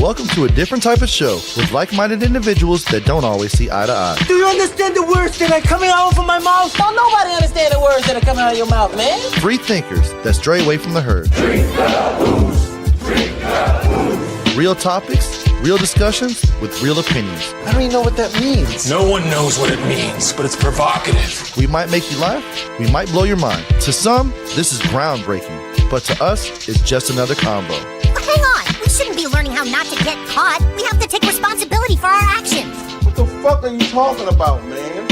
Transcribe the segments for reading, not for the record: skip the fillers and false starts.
Welcome to a different type of show with like-minded individuals that don't always see eye to eye. Do you understand the words that are coming out of my mouth? Don't nobody understand the words that are coming out of your mouth, man. Free thinkers that stray away from the herd. Drink that booze. Drink that booze. Real topics, real discussions with real opinions. I don't even know what that means. No one knows what it means, but it's provocative. We might make you laugh, we might blow your mind. To some, this is groundbreaking, but to us, it's just another combo. Hang on, we shouldn't be learning how not to get caught. We have to take responsibility for our actions. What the fuck are you talking about, man?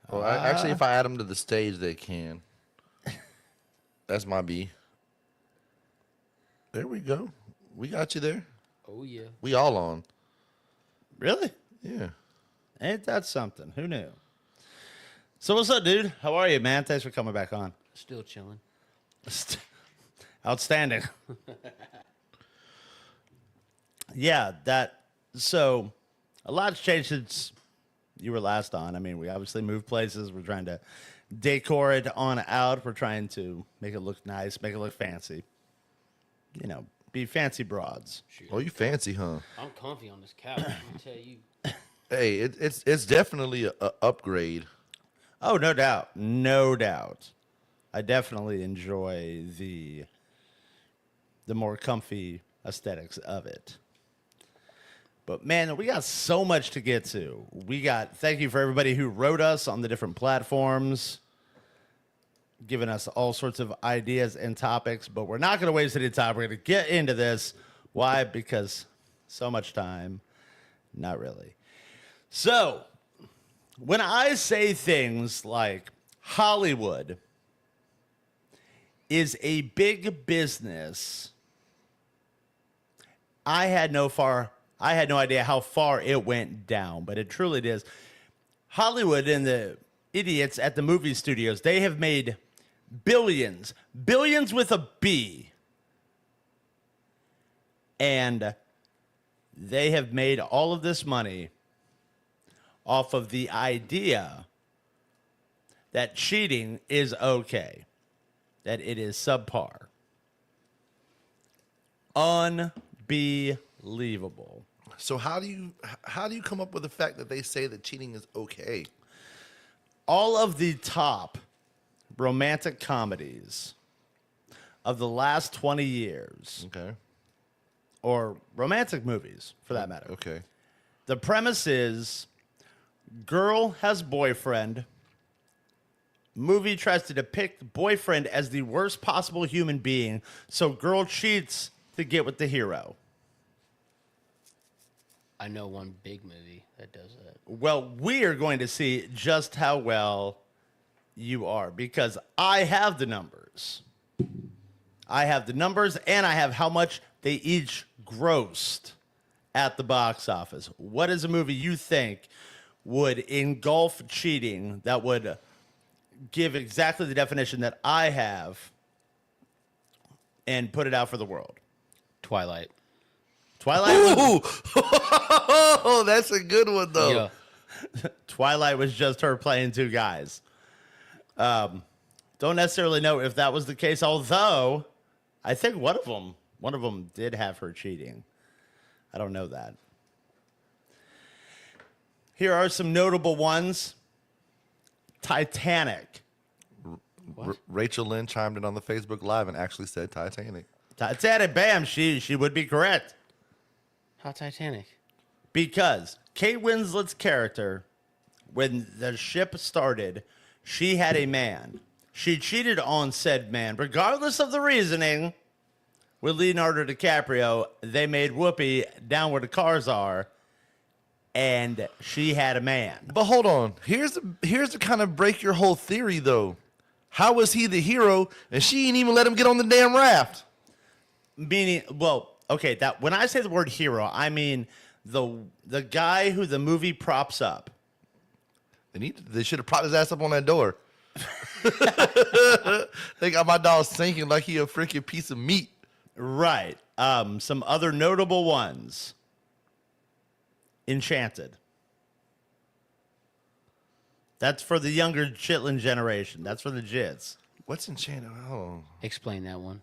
Well, actually, if I add them to the stage, they can. That's my B. There we go. We got you there. Oh, yeah. We all on. Really? Yeah. Ain't that something? Who knew? So what's up, dude? How are you, man? Thanks for coming back on. Still chilling. Outstanding. Yeah, so a lot's changed since you were last on. I mean, we obviously moved places. We're trying to decor it on out. We're trying to make it look nice, make it look fancy. You know, be fancy broads. Oh, you fancy, huh? I'm comfy on this couch. Let me tell you. Hey, it's definitely a upgrade. Oh, no doubt. No doubt. I definitely enjoy the more comfy aesthetics of it. But, man, we got so much to get to. Thank you for everybody who wrote us on the different platforms, giving us all sorts of ideas and topics. But we're not going to waste any time. We're going to get into this. Why? Because so much time. Not really. So, when I say things like Hollywood is a big business, I had no idea how far it went down, but it truly is. Hollywood and the idiots at the movie studios, they have made billions with a B. And they have made all of this money off of the idea that cheating is okay, that it is subpar. Unbelievable. So how do you come up with the fact that they say that cheating is okay? All of the top romantic comedies of the last 20 years, Okay. or romantic movies for that matter. Okay. The premise is girl has boyfriend. Movie tries to depict boyfriend as the worst possible human being, so girl cheats to get with the hero. I know one big movie that does that. Well, we are going to see just how well you are, because I have the numbers. I have the numbers, and I have how much they each grossed at the box office. What is a movie you think would engulf cheating that would give exactly the definition that I have and put it out for the world? Twilight. Twilight was, Oh, that's a good one though. Yeah. Twilight was just her playing two guys. Don't necessarily know if that was the case, although I think one of them did have her cheating. I don't know that. Here are some notable ones. Titanic. Rachel Lynn chimed in on the Facebook Live and actually said Titanic. Titanic, bam, she would be correct. How Titanic? Because Kate Winslet's character, when the ship started, she had a man. She cheated on said man, regardless of the reasoning. With Leonardo DiCaprio, they made Whoopi down where the cars are, and she had a man. But hold on. Here's the kind of break your whole theory, though. How was he the hero, and she ain't even let him get on the damn raft? Meaning, well, okay, that when I say the word hero, I mean the guy who the movie props up. They should have propped his ass up on that door. They got my dog sinking like he a freaking piece of meat. Right. Some other notable ones. Enchanted. That's for the younger chitlin generation. That's for the jits. What's Enchanted? Oh, Explain that one.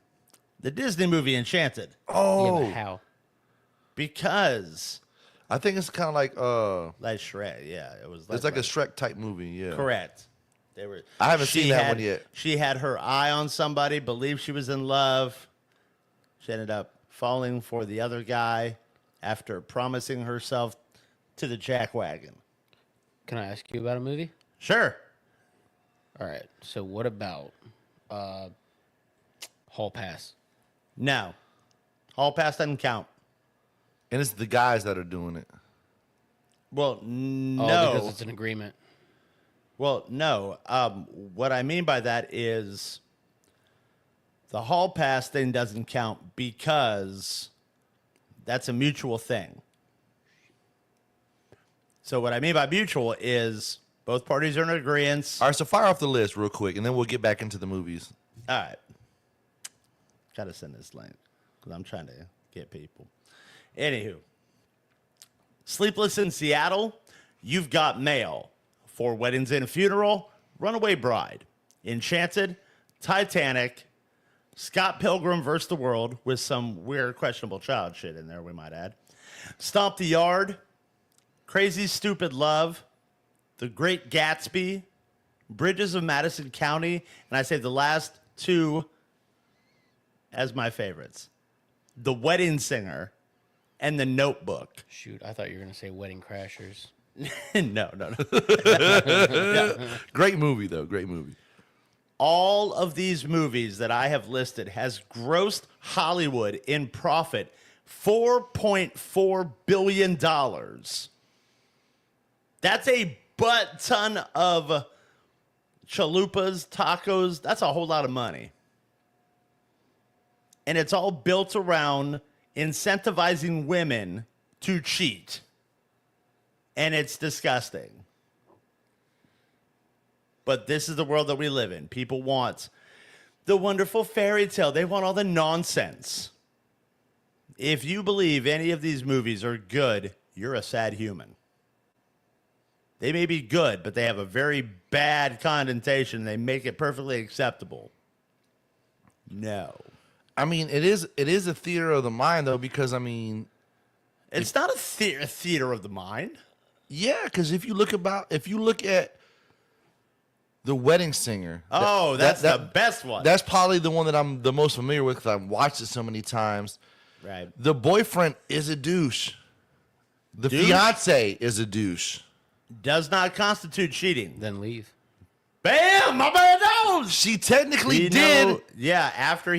The Disney movie Enchanted. Yeah, oh. but how? Because I think it's kind of like like Shrek, yeah, it was. it's like a Shrek type movie. Yeah, correct. They were. I haven't she seen that had- one yet. She had her eye on somebody, believed she was in love. She ended up falling for the other guy after promising herself to the jackwagon. Can I ask you about a movie? Sure. All right. So what about Hall Pass? No. Hall Pass doesn't count. and it's the guys that are doing it. Well, Oh, no. because it's an agreement. Well, no. What I mean by that is the hall pass thing doesn't count because that's a mutual thing. So what I mean by mutual is both parties are in agreement. All right, so fire off the list real quick, and then we'll get back into the movies. All right. Got to send this link because I'm trying to get people. Anywho, Sleepless in Seattle, You've Got Mail, Four Weddings and a Funeral, Runaway Bride, Enchanted, Titanic, Scott Pilgrim vs. the World with some weird questionable child shit in there, we might add, Stomp the Yard, Crazy Stupid Love, The Great Gatsby, Bridges of Madison County, and I say the last two as my favorites, The Wedding Singer and The Notebook. Shoot, I thought you were going to say Wedding Crashers. No. Great movie, though. Great movie. All of these movies that I have listed has grossed Hollywood in profit $4.4 billion. That's a butt ton of chalupas, tacos. That's a whole lot of money. And it's all built around incentivizing women to cheat. And it's disgusting. But this is the world that we live in. People want the wonderful fairy tale. They want all the nonsense. If you believe any of these movies are good, you're a sad human. They may be good, but they have a very bad connotation. They make it perfectly acceptable. No. I mean, it is a theater of the mind, though, because, I mean, It's not a theater of the mind. yeah, because if you look at The Wedding Singer. Oh, that's the best one. That's probably the one that I'm the most familiar with because I've watched it so many times. Right. The boyfriend is a douche. The Douche? fiance is a douche. Does not constitute cheating. Then leave. Bam! My man knows. She technically We did. know- yeah, after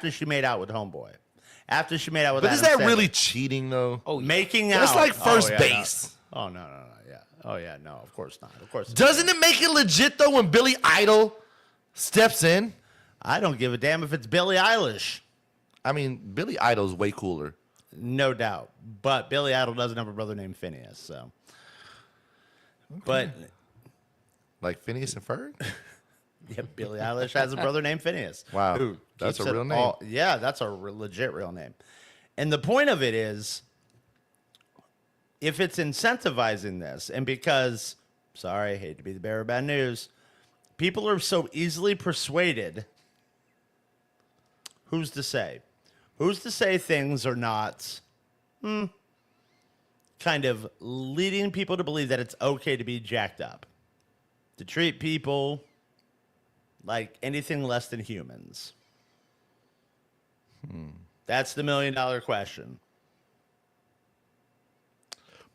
she made out with homeboy. After she made out with But is Adam that Sandler. really cheating, though? Oh, yeah. Making out? That's like first yeah, base. No. Oh, no, yeah. Oh, yeah, no, of course not. Of course not. Doesn't it make it legit, though, when Billy Idol steps in? I don't give a damn if it's Billie Eilish. I mean, Billy Idol's way cooler. No doubt. But Billy Idol doesn't have a brother named Phineas, so. But, Like Phineas and Ferb? yeah, Billie Eilish has a brother named Phineas. Wow. who That's keeps a it real name. all- yeah, that's a legit real name. And the point of it is, if it's incentivizing this, and because, sorry, I hate to be the bearer of bad news, people are so easily persuaded, who's to say? Who's to say things are not kind of leading people to believe that it's okay to be jacked up, to treat people like anything less than humans? That's the $1 million question.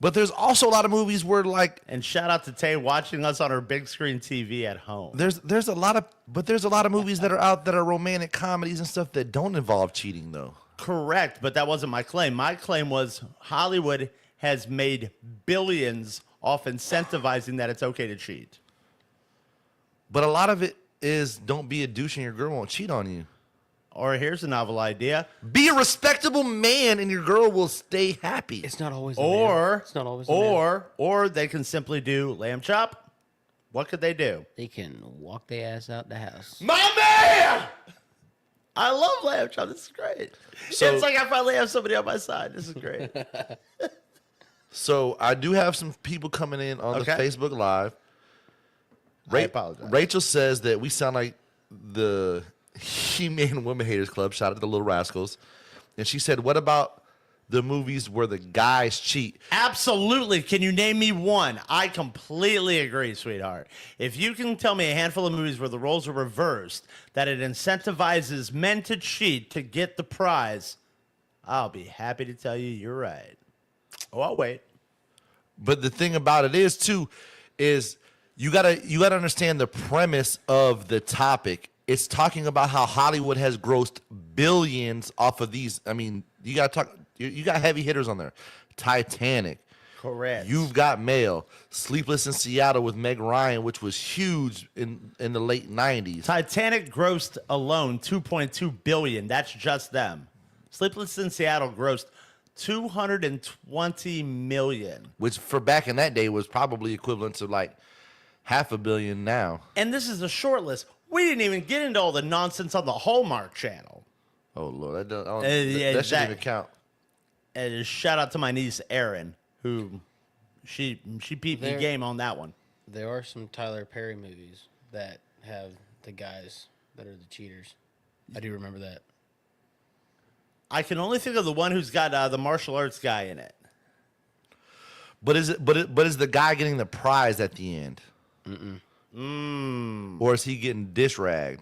But there's also a lot of movies where like And shout out to Tay watching us on her big screen TV at home. there's a lot of movies that are out that are romantic comedies and stuff that don't involve cheating though. Correct, but that wasn't my claim. My claim was Hollywood has made billions off incentivizing that it's okay to cheat. But a lot of it is don't be a douche and your girl won't cheat on you. Or here's a novel idea. Be a respectable man and your girl will stay happy. It's not always. Or it's not always. The man. or they can simply do lamb chop. What could they do? They can walk their ass out the house. My man! I love lamb chop. This is great. So- it's like I finally have somebody on my side. This is great. So I do have some people coming in on Okay. the Facebook Live. I apologize. Rachel says that we sound like the He-Man Woman Haters Club. Shout out to the Little Rascals. And she said, what about the movies where the guys cheat? Absolutely. Can you name me one? I completely agree, sweetheart. If you can tell me a handful of movies where the roles are reversed, that it incentivizes men to cheat to get the prize, I'll be happy to tell you you're right. Oh, I'll wait. But the thing about it is, too, is you gotta understand the premise of the topic. It's talking about how Hollywood has grossed billions off of these. I mean, you got heavy hitters on there. Titanic. Correct. You've Got Mail. Sleepless in Seattle with Meg Ryan, which was huge in the late 90s. Titanic grossed alone $2.2 billion. That's just them. Sleepless in Seattle grossed $220 million. Which for back in that day was probably equivalent to like $500 million now. And this is a short list. We didn't even get into all the nonsense on the Hallmark Channel. Oh, Lord. Yeah, that shouldn't even count. And shout out to my niece Erin, who she beat me There- game on that one. There are some Tyler Perry movies that have the guys that are the cheaters. I do remember that. I can only think of the one who's got the martial arts guy in it. But is the guy getting the prize at the end? Or is he getting dish ragged?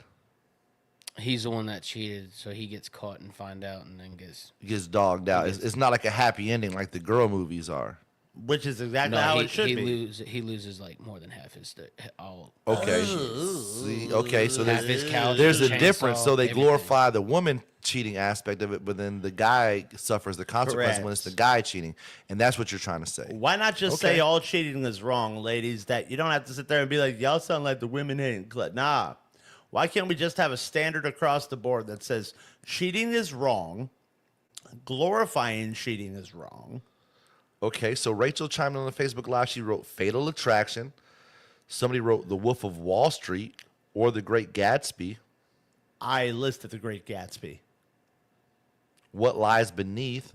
He's the one that cheated, so he gets caught and find out, and then Gets dogged out. It's not like a happy ending like the girl movies are. Which is exactly how it should be. He loses like more than half his all. Okay. See, okay, so Half his couch, there's a chainsaw, difference. So they everything. glorify the woman cheating aspect of it, but then the guy suffers the consequence when it's the guy cheating. And that's what you're trying to say. Why not just Okay. say all cheating is wrong, ladies? That you don't have to sit there and be like, y'all sound like the women hating club. Nah. Why can't we just have a standard across the board that says cheating is wrong, glorifying cheating is wrong? Okay, so Rachel chimed in on the Facebook Live. She wrote Fatal Attraction. Somebody wrote The Wolf of Wall Street or The Great Gatsby. I listed The Great Gatsby. What Lies Beneath.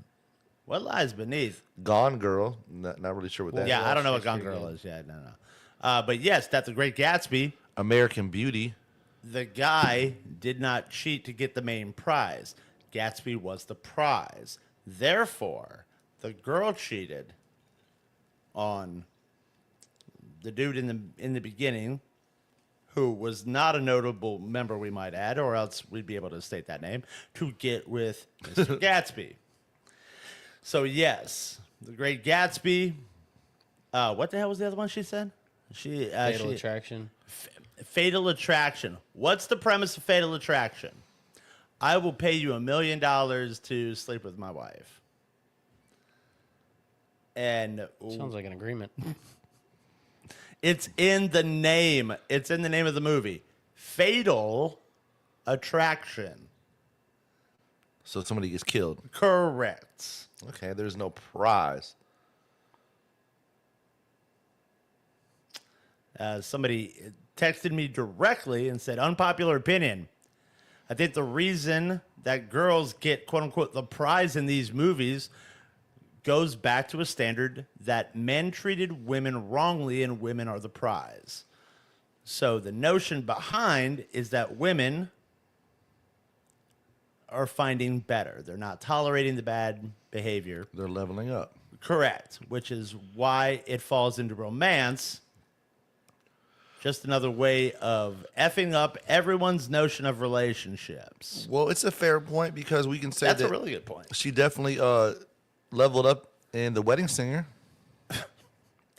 What lies beneath? Gone Girl. Not really sure what that is. Yeah, I don't know what Street's Gone pretty Girl good. is. Yeah, no. But yes, that's The Great Gatsby. American Beauty. The guy did not cheat to get the main prize. Gatsby was the prize. Therefore, the girl cheated on the dude in the beginning, who was not a notable member, we might add, or else we'd be able to state that name, to get with Mr. Gatsby. So yes, The Great Gatsby. What the hell was the other one she said? Fatal Attraction. Fatal Attraction. What's the premise of Fatal Attraction? I will pay you $1 million to sleep with my wife. And Sounds like an agreement. it's in the name. It's in the name of the movie. Fatal Attraction. So somebody gets killed. Correct. Okay, there's no prize. Somebody texted me directly and said, unpopular opinion. I think the reason that girls get, quote unquote, the prize in these movies goes back to a standard that men treated women wrongly and women are the prize. So the notion behind is that women are finding better. They're not tolerating the bad behavior. They're leveling up. Correct, which is why it falls into romance. Just another way of effing up everyone's notion of relationships. Well, it's a fair point because we can say That's that a really good point. she definitely leveled up in The Wedding Singer.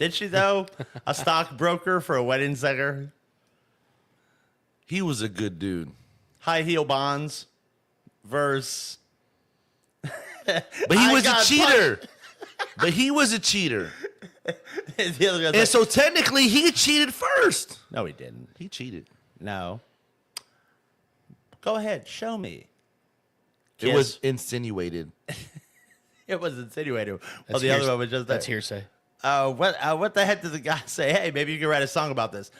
Did she, though? A stockbroker for a wedding singer? He was a good dude. High heel bonds versus. But he was a cheater. But he was a cheater. The other guy's And so technically he cheated first. no, he didn't. He cheated. No. Go ahead. Show me. It was insinuated. It was insinuated. Well, That's the other hearsay. one was just That's that. hearsay. What the heck did the guy say? Hey, maybe you can write a song about this.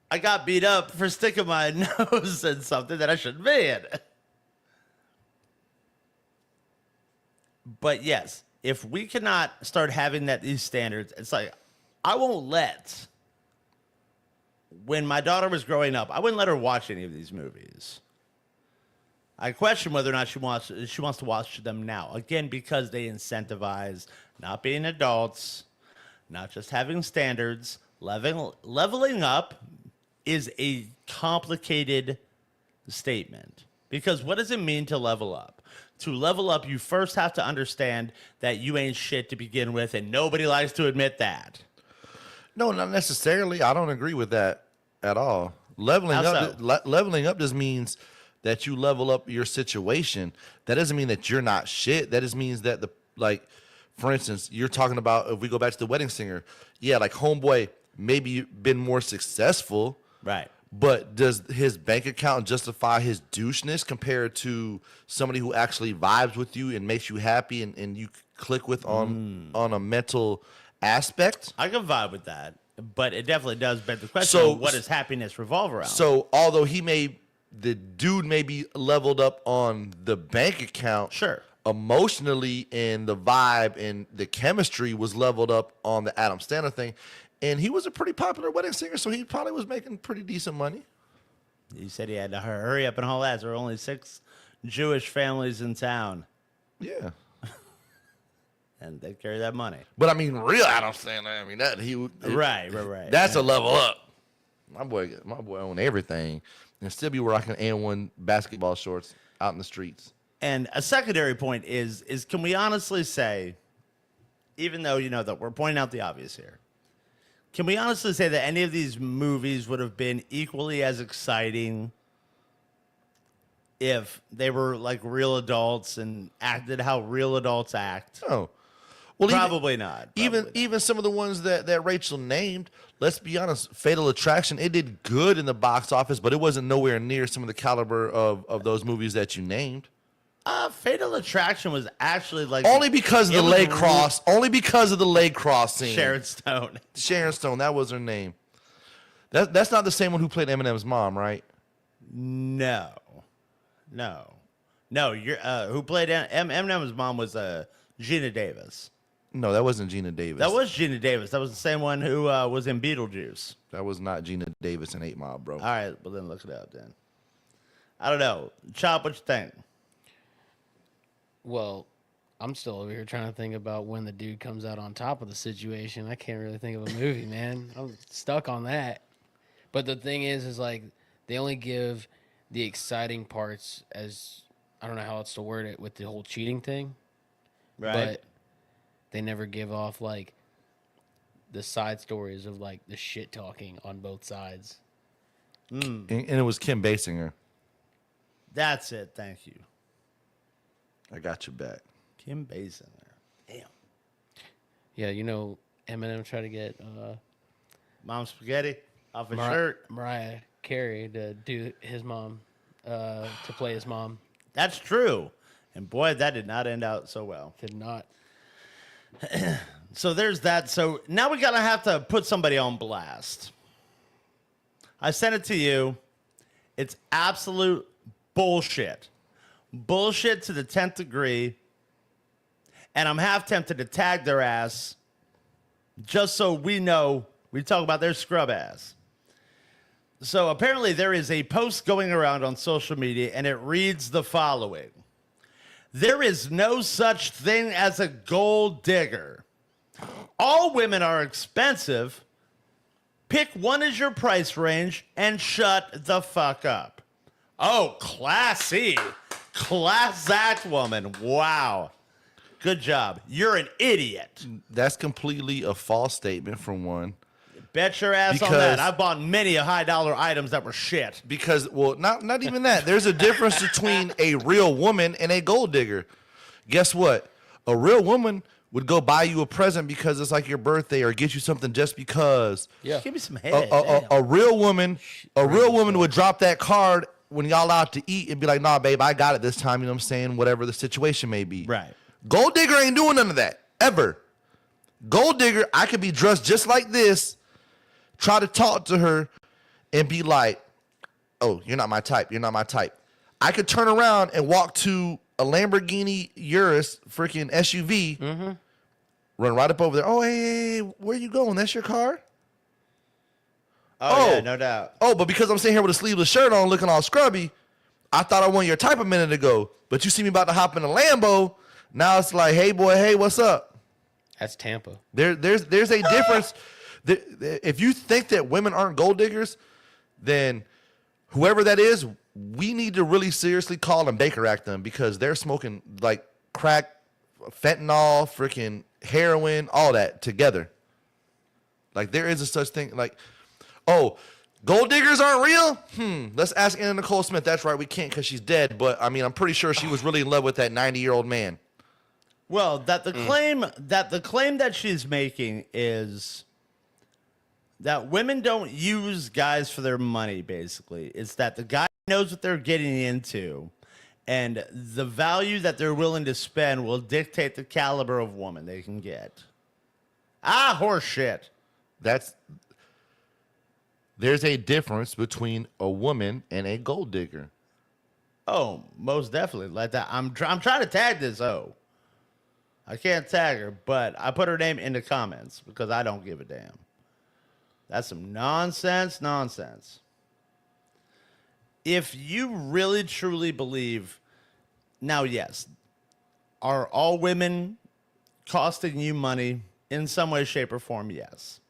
I got beat up for sticking my nose in something that I shouldn't be in. But yes, if we cannot start having these standards, it's like I won't let. When my daughter was growing up, I wouldn't let her watch any of these movies. I question whether or not she wants to watch them now. Again, because they incentivize not being adults, not just having standards. Leveling up is a complicated statement. Because what does it mean to level up? To level up, you first have to understand that you ain't shit to begin with, and nobody likes to admit that. No, not necessarily. I don't agree with that at all. Leveling How up, so? leveling up just means that you level up your situation. That doesn't mean that you're not shit. That just means that for instance, you're talking about, if we go back to the wedding singer, yeah, like homeboy maybe been more successful, Right. but does his bank account justify his doucheness compared to somebody who actually vibes with you and makes you happy and you click with on a mental aspect? I can vibe with that, but it definitely does beg the question, So- what does happiness revolve around? So although the dude may be leveled up on the bank account, Sure. emotionally and the vibe and the chemistry was leveled up on the Adam Sandler thing. And he was a pretty popular wedding singer, so he probably was making pretty decent money. He said he had to hurry up and haul ass. There were only 6 Jewish families in town, Yeah. and they carry that money. But I mean, real Adam Sandler, I mean, Right. That's a level up. My boy own everything and still be rocking A1 basketball shorts out in the streets. And a secondary point is can we honestly say, even though that we're pointing out the obvious here, can we honestly say that any of these movies would have been equally as exciting if they were like real adults and acted how real adults act? Oh. Well, Probably not. Even some of the ones that Rachel named, let's be honest, Fatal Attraction, it did good in the box office, but it wasn't nowhere near some of the caliber of those movies that you named. Fatal Attraction was actually like Only because of it the was leg cross. Only because of the leg cross scene. Sharon Stone. Sharon Stone, that was her name. That's not the same one who played Eminem's mom, right? No. You're who played Eminem's mom was Gina Davis. No, that wasn't Gina Davis. That was Gina Davis. That was the same one who was in Beetlejuice. That was not Gina Davis in 8 Mile, bro. All right, well then look it up then. I don't know. Chop, what you think? Well, I'm still over here trying to think about when the dude comes out on top of the situation. I can't really think of a movie, man. I'm stuck on that. But the thing is like they only give the exciting parts as I don't know how else to word it with the whole cheating thing. Right. But they never give off like the side stories of like the shit talking on both sides. And it was Kim Basinger. That's it. Thank you. I got your back. Kim Basinger. Damn. Yeah, Eminem tried to get Mom spaghetti off his shirt. Mariah Carey to do his mom, to play his mom. That's true. And boy, that did not end out so well. Did not. So there's that. So now we gotta have to put somebody on blast. I sent it to you. It's absolute bullshit. Bullshit to the 10th degree. And I'm half tempted to tag their ass just so we know we talk about their scrub ass. So apparently there is a post going around on social media and it reads the following. There is no such thing as a gold digger. All women are expensive. Pick one as your price range and shut the fuck up. Oh, classy. Class act, woman. Wow. Good job. You're an idiot. That's completely a false statement, from one. Bet your ass on that. I bought many high-dollar items that were shit. Because, well, not even that. There's a difference between a real woman and a gold digger. Guess what? A real woman would go buy you a present because it's like your birthday, or get you something just because. Yeah. Give me some head. A real woman would drop that card when y'all out to eat and be like, nah, babe, I got it this time. You know what I'm saying? Whatever the situation may be. Right. Gold digger ain't doing none of that, ever. Gold digger, I could be dressed just like this, try to talk to her, and be like, oh, you're not my type. You're not my type. I could turn around and walk to a Lamborghini Urus freaking SUV, run right up over there. Oh, hey, where you going? That's your car? Oh, yeah, no doubt. Oh, but because I'm sitting here with a sleeveless shirt on looking all scrubby, I thought I wasn't your type a minute ago. But you see me about to hop in a Lambo. Now it's like, hey, boy, hey, what's up? That's Tampa. There's a difference. If you think that women aren't gold diggers, then whoever that is, we need to really seriously call and Baker Act them, because they're smoking like crack, fentanyl, freaking heroin, all that together. Like, there is a such thing. Like, oh, gold diggers aren't real? Let's ask Anna Nicole Smith. That's right, we can't because she's dead. But I mean, I'm pretty sure she was really in love with that 90-year-old man. Well, the claim that she's making is that women don't use guys for their money, basically. It's that the guy knows what they're getting into, and the value that they're willing to spend will dictate the caliber of woman they can get. Horse shit. There's a difference between a woman and a gold digger. Oh, most definitely. Like that. I'm trying to tag this I can't tag her, but I put her name in the comments because I don't give a damn. That's some nonsense. If you really truly believe, now, yes, are all women costing you money in some way, shape, or form? Yes.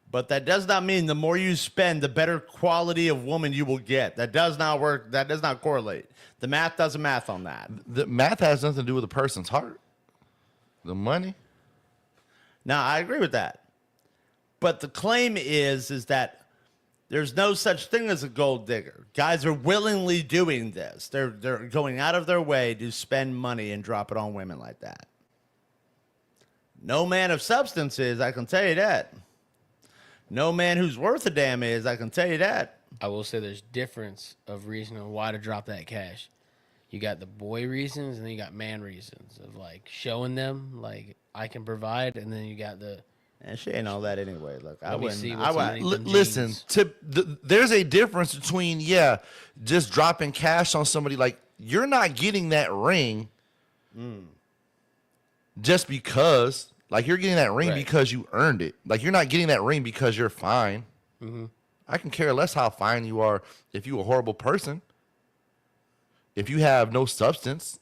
But that does not mean the more you spend, the better quality of woman you will get. That does not work. That does not correlate. The math doesn't math on that. The math has nothing to do with a person's heart. The money. Now, I agree with that. But the claim is that there's no such thing as a gold digger. Guys are willingly doing this. They're going out of their way to spend money and drop it on women like that. No man of substance is, I can tell you that. No man who's worth a damn is, I can tell you that. I will say there's difference of reason on why to drop that cash. You got the boy reasons, and then you got man reasons of like showing them like I can provide, and then you got the. And she ain't all that anyway. Look, I Let me wouldn't. see I what's would. underneath them Listen, jeans. there's a difference between just dropping cash on somebody. Like, you're not getting that ring just because. Like, you're getting that ring because you earned it. Like, you're not getting that ring because you're fine. I can care less how fine you are if you're a horrible person. If you have no substance.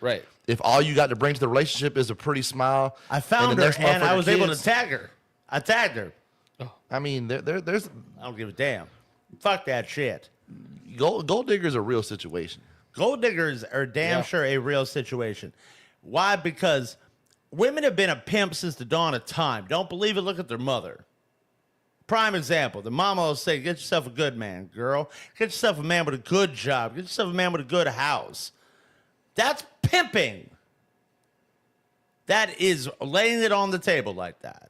Right. If all you got to bring to the relationship is a pretty smile. I found her, and I was able to tag her. I tagged her. I mean, there's. I don't give a damn. Fuck that shit. Gold digger's a real situation. Gold diggers are damn sure a real situation. Why? Because women have been a pimp since the dawn of time. Don't believe it? Look at their mother. Prime example. The mama will say, get yourself a good man, girl. Get yourself a man with a good job. Get yourself a man with a good house. That's pimping. That is laying it on the table like that.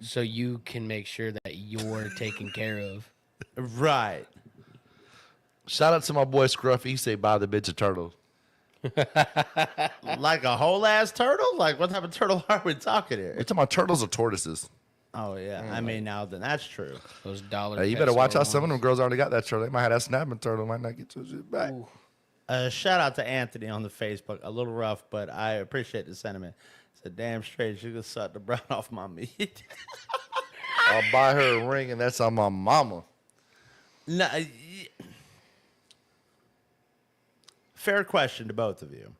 So you can make sure that you're taken care of. Right. Shout out to my boy Scruff. He say, buy the bitch a turtle. Like a whole ass turtle? Like, what type of turtle are we talking here? We're talking about turtles or tortoises. Oh, yeah. I mean, now then that's true. Those dollar. Hey, you better watch out. Some of them girls already got that turtle. They might have that snapping turtle. Might not get your shit back. Shout out to Anthony on the Facebook. A little rough, but I appreciate the sentiment. Said, damn straight, you can suck the brown off my meat. I'll buy her a ring, and that's on my mama. No, fair question to both of you.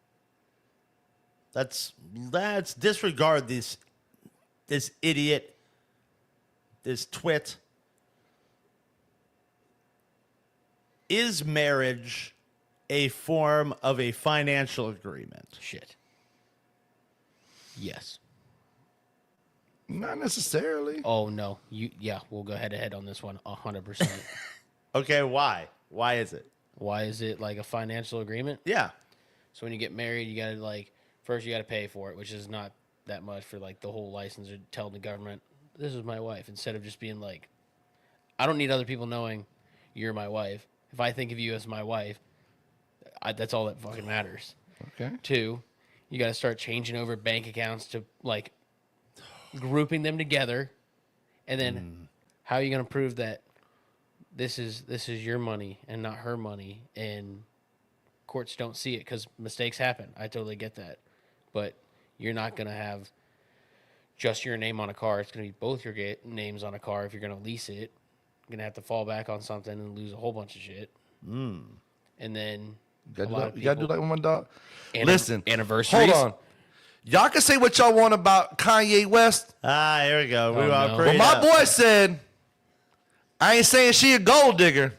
Let's disregard this idiot, this twit. Is marriage a form of a financial agreement? Shit. Yes. Not necessarily. Oh no. We'll go head to head on this one 100%. Okay, why? Why is it? Why is it like a financial agreement? Yeah. So when you get married, you gotta first you gotta pay for it, which is not that much for like the whole license or telling the government this is my wife, instead of just being like, I don't need other people knowing you're my wife. If I think of you as my wife, that's all that fucking matters. Okay. 2, you got to start changing over bank accounts to like grouping them together, and then how are you going to prove that this is your money and not her money? And courts don't see it because mistakes happen. I totally get that, but you're not going to have just your name on a car. It's going to be both your names on a car if you're going to lease it. You're going to have to fall back on something and lose a whole bunch of shit. And then You gotta do like one dog. Listen, anniversaries. Hold on. Y'all can say what y'all want about Kanye West, Here we go. We Oh, are no. but my boy said, I ain't saying she a gold digger,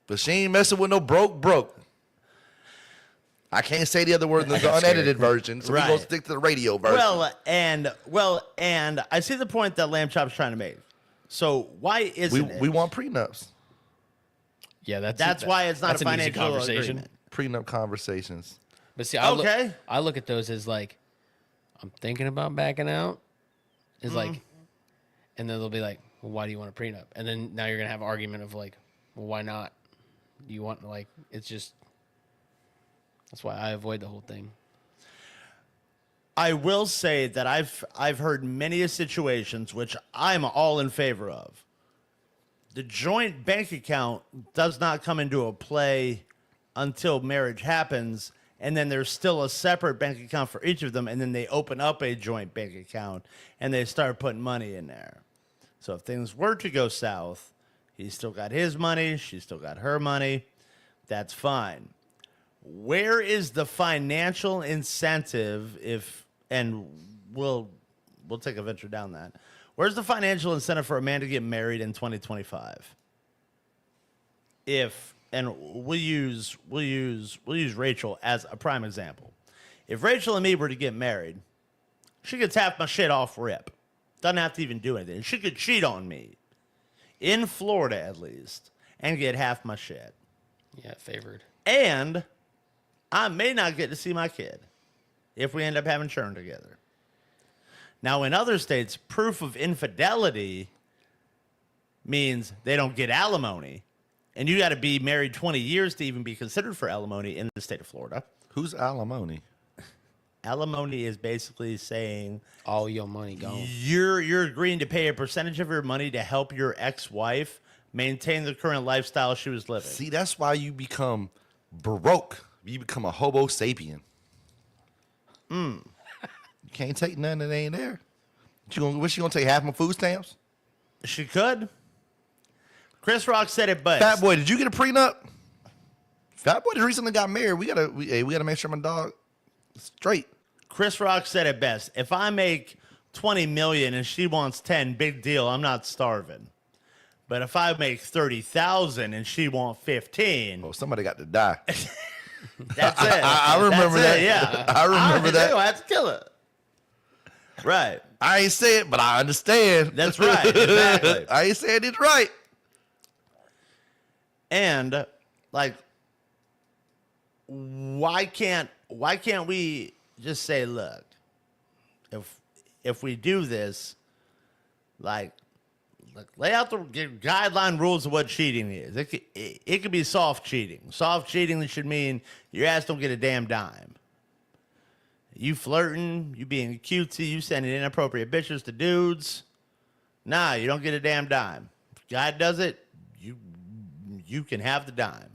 but she ain't messing with no broke. I can't say the other word in the unedited version, so we Right. gonna stick to the radio version. And I see the point that Lamb Chop's trying to make. So why isn't it? we want prenups, Yeah, That's why it's not that's a an easy financial conversation. agreement. prenup conversations. But see, Okay. I look at those as like, I'm thinking about backing out. Is like, and then they'll be like, well, why do you want a prenup? And then now you're gonna have an argument of like, well, why not? You want like, it's just. That's why I avoid the whole thing. I will say that I've heard many situations which I'm all in favor of. The joint bank account does not come into a play until marriage happens, and then there's still a separate bank account for each of them, and then they open up a joint bank account and they start putting money in there. So if things were to go south, he's still got his money, she's still got her money. That's fine. Where is the financial incentive and we'll take a venture down that. Where's the financial incentive for a man to get married in 2025? And we'll use Rachel as a prime example. If Rachel and me were to get married, she gets half my shit off rip. Doesn't have to even do anything. She could cheat on me, in Florida at least, and get half my shit. Yeah, favored. And I may not get to see my kid if we end up having children together. Now, in other states, proof of infidelity means they don't get alimony. And you got to be married 20 years to even be considered for alimony in the state of Florida. Who's alimony? Alimony is basically saying All your money gone. you're agreeing to pay a percentage of your money to help your ex-wife maintain the current lifestyle she was living. See, that's why you become broke. You become a homo sapien. You can't take nothing that ain't there. What you gonna take half my food stamps? She could. Chris Rock said it best. Fat boy, did you get a prenup? Fat boy just recently got married. We gotta make sure my dog is straight. Chris Rock said it best. If I make 20 million and she wants 10, big deal. I'm not starving. But if I make 30,000 and she wants 15, Oh, somebody got to die. that's it. I remember That's that. it, yeah. I remember that. I have to kill it. Right. I ain't say it, but I understand. That's right. Exactly. I ain't saying it's right. And like, why can't we just say, look, if we do this, like lay out the guideline rules of what cheating is. It could be soft cheating. Soft cheating should mean your ass don't get a damn dime. You flirting, you being cutesy, you sending inappropriate bitches to dudes. Nah, you don't get a damn dime. If God does it, you can have the dime.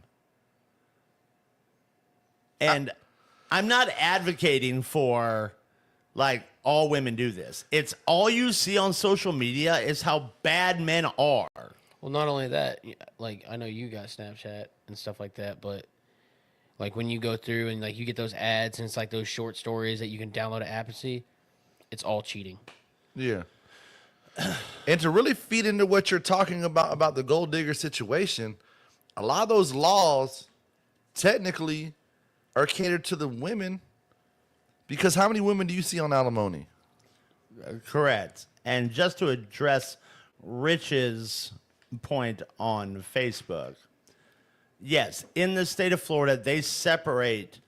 And I'm not advocating for like all women do this. It's all you see on social media is how bad men are. Well, not only that, like I know you got Snapchat and stuff like that, but like when you go through and like you get those ads and it's like those short stories that you can download an app and see, it's all cheating. Yeah. And to really feed into what you're talking about the gold digger situation, a lot of those laws technically are catered to the women, because how many women do you see on alimony? Correct. And just to address Rich's point on Facebook, yes, in the state of Florida, they separate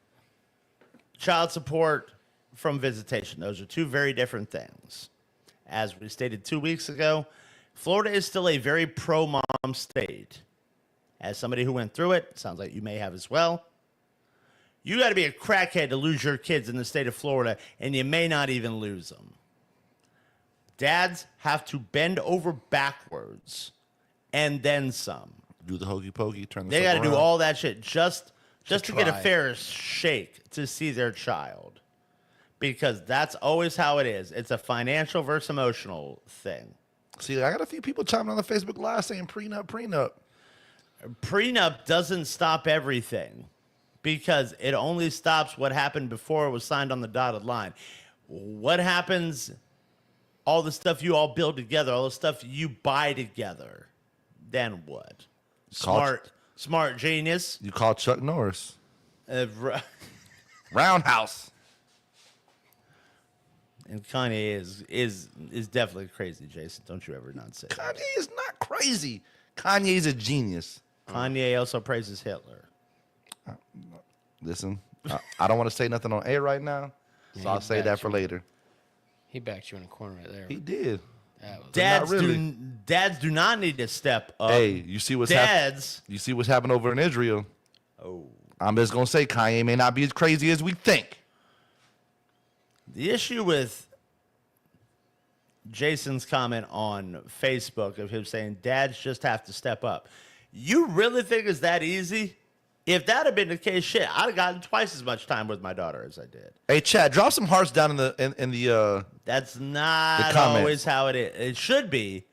child support from visitation. Those are two very different things. As we stated 2 weeks ago, Florida is still a very pro-mom state. As somebody who went through it, sounds like you may have as well, you got to be a crackhead to lose your kids in the state of Florida, and you may not even lose them. Dads have to bend over backwards and then some. Do the hokey pokey, turn the They got to do around. all that shit just to get a try. fair shake to see their child. Because that's always how it is. It's a financial versus emotional thing. See, I got a few people chiming on the Facebook Live saying prenup. Prenup doesn't stop everything because it only stops what happened before it was signed on the dotted line. What happens, all the stuff you all build together, all the stuff you buy together, then what? Smart genius. You call Chuck Norris. R- Roundhouse. And Kanye is definitely crazy, Jason. Don't you ever not say that. Kanye is not crazy. Kanye's a genius. Kanye also praises Hitler. Listen, I don't want to say nothing on air right now, so I'll say that for later. He backed you in a corner right there. He did. That was- Dads not really. dads do not need to step up. Hey, you see what's happening? Dads. You see what's happening over in Israel? Oh. I'm just gonna say Kanye may not be as crazy as we think. The issue with Jason's comment on Facebook of him saying dads just have to step up. You really think it's that easy? If that had been the case, shit, I'd have gotten twice as much time with my daughter as I did. Hey, Chad, drop some hearts down in the. That's not comments. always how it is. It should be.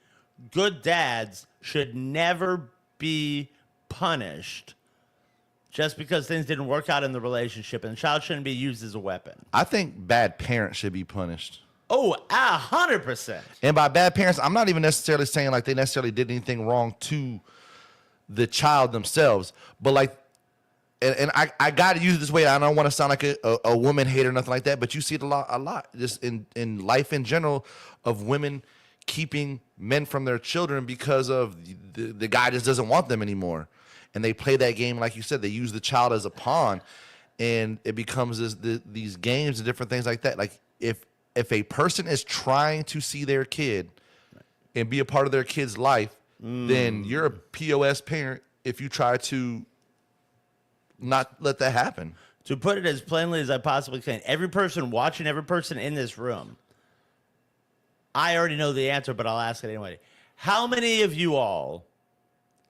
Good dads should never be punished just because things didn't work out in the relationship, and the child shouldn't be used as a weapon. I think bad parents should be punished. Oh, 100%. And by bad parents, I'm not even necessarily saying like they necessarily did anything wrong to the child themselves, but like, and I got to use it this way. I don't want to sound like a woman hater or nothing like that, but you see it a lot just in life in general of women keeping men from their children because of the guy just doesn't want them anymore. And they play that game, like you said, they use the child as a pawn, and it becomes these games and different things like that. Like if a person is trying to see their kid and be a part of their kid's life, then you're a POS parent if you try to not let that happen. To put it as plainly as I possibly can, every person watching, every person in this room, I already know the answer, but I'll ask it anyway. How many of you all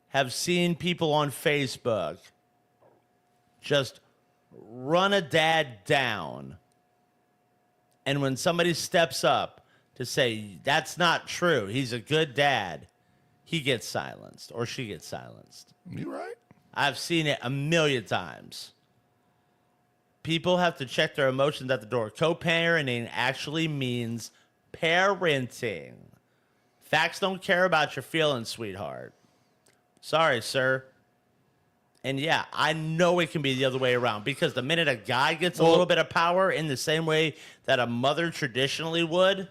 have seen people on Facebook just run a dad down, and when somebody steps up to say, that's not true, he's a good dad, he gets silenced or she gets silenced? You right? I've seen it a million times. People have to check their emotions at the door. Co-parenting actually means parenting. Facts don't care about your feelings, sweetheart. Sorry, sir. And yeah, I know it can be the other way around, because the minute a guy gets a little bit of power in the same way that a mother traditionally would,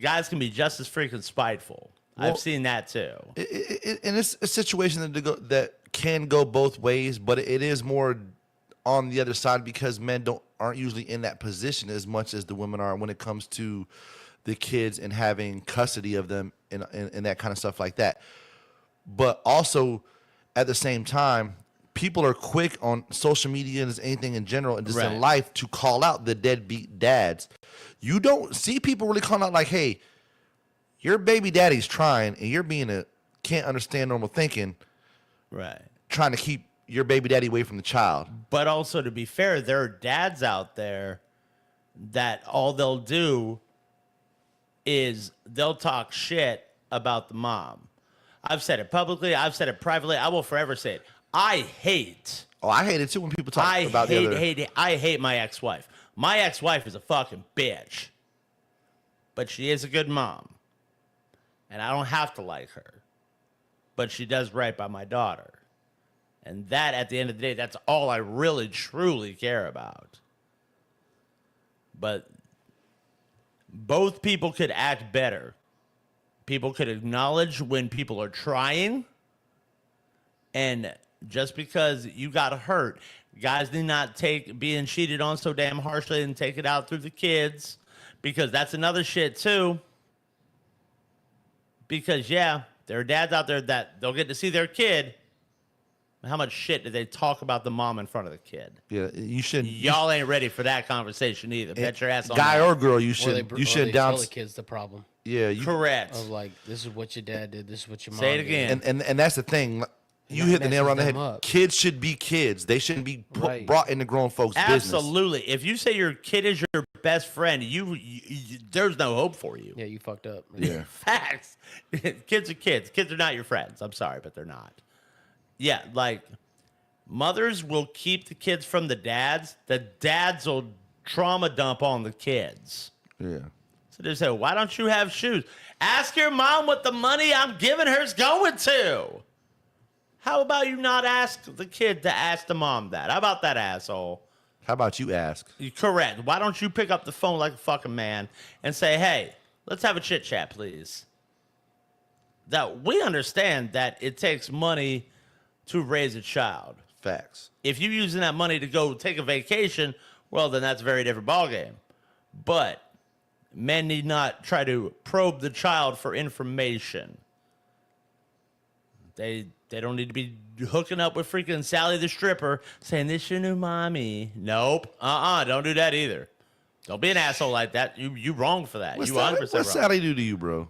guys can be just as freaking spiteful. I've seen that too. And it's a situation that can go both ways, but it is more on the other side because men aren't usually in that position as much as the women are when it comes to the kids and having custody of them and that kind of stuff like that. But also, at the same time, people are quick on social media and anything in general and just in life to call out the deadbeat dads. You don't see people really calling out like, hey, your baby daddy's trying and you're being can't understand normal thinking. Right. Trying to keep your baby daddy away from the child. But also, to be fair, there are dads out there that all they'll do is they'll talk shit about the mom. I've said it publicly. I've said it privately. I will forever say it. I hate. Oh, I hate it too when people talk about the other. I hate my ex-wife. My ex-wife is a fucking bitch. But she is a good mom. And I don't have to like her. But she does right by my daughter. And that, at the end of the day, that's all I really, truly care about. But both people could act better. People could acknowledge when people are trying. And just because you got hurt, guys need not take being cheated on so damn harshly and take it out through the kids. Because that's another shit, too. Because, yeah, there are dads out there that they'll get to see their kid. How much shit did they talk about the mom in front of the kid? Yeah, you shouldn't. Y'all ain't ready for that conversation either. Bet your ass on guy that. or girl, you Or should they, you or should they down. tell the kids the problem Yeah, you Correct. of like, this is what your dad did, this is what your mom Say it did. again. and that's the thing. You that hit the nail on the messes head. them up. Kids should be kids. They shouldn't be Right. brought into grown folks' business. Absolutely. If you say your kid is your best friend, you there's no hope for you. Yeah, you fucked up. Yeah. Facts. Kids are kids. Kids are not your friends. I'm sorry, but they're not. Yeah, like mothers will keep the kids from the dads. The dads will trauma dump on the kids. Yeah. So they say, why don't you have shoes? Ask your mom what the money I'm giving her is going to. How about you not ask the kid to ask the mom that? How about that, asshole? How about you ask? You're correct. Why don't you pick up the phone like a fucking man and say, hey, let's have a chit chat, please? That we understand that it takes money to raise a child. Facts. If you're using that money to go take a vacation, well, then that's a very different ballgame. But men need not try to probe the child for information. They don't need to be hooking up with freaking Sally the stripper saying, this your new mommy. Nope. Don't do that either. Don't be an asshole like that. You wrong for that. You 100% wrong. What's Sally do to you, bro?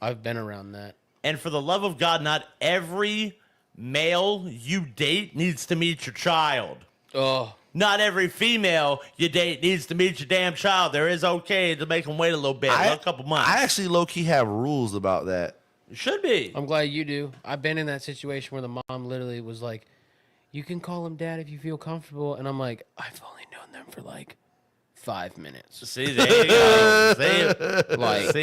I've been around that. And for the love of God, not every male you date needs to meet your child. Oh, Not every female you date needs to meet your damn child. There is okay to make them wait a little bit, a couple months. I actually low-key have rules about that. It should be. I'm glad you do. I've been in that situation where the mom literally was like, you can call him dad if you feel comfortable. And I'm like, I've only known them for like 5 minutes. See, there you go. See, Like,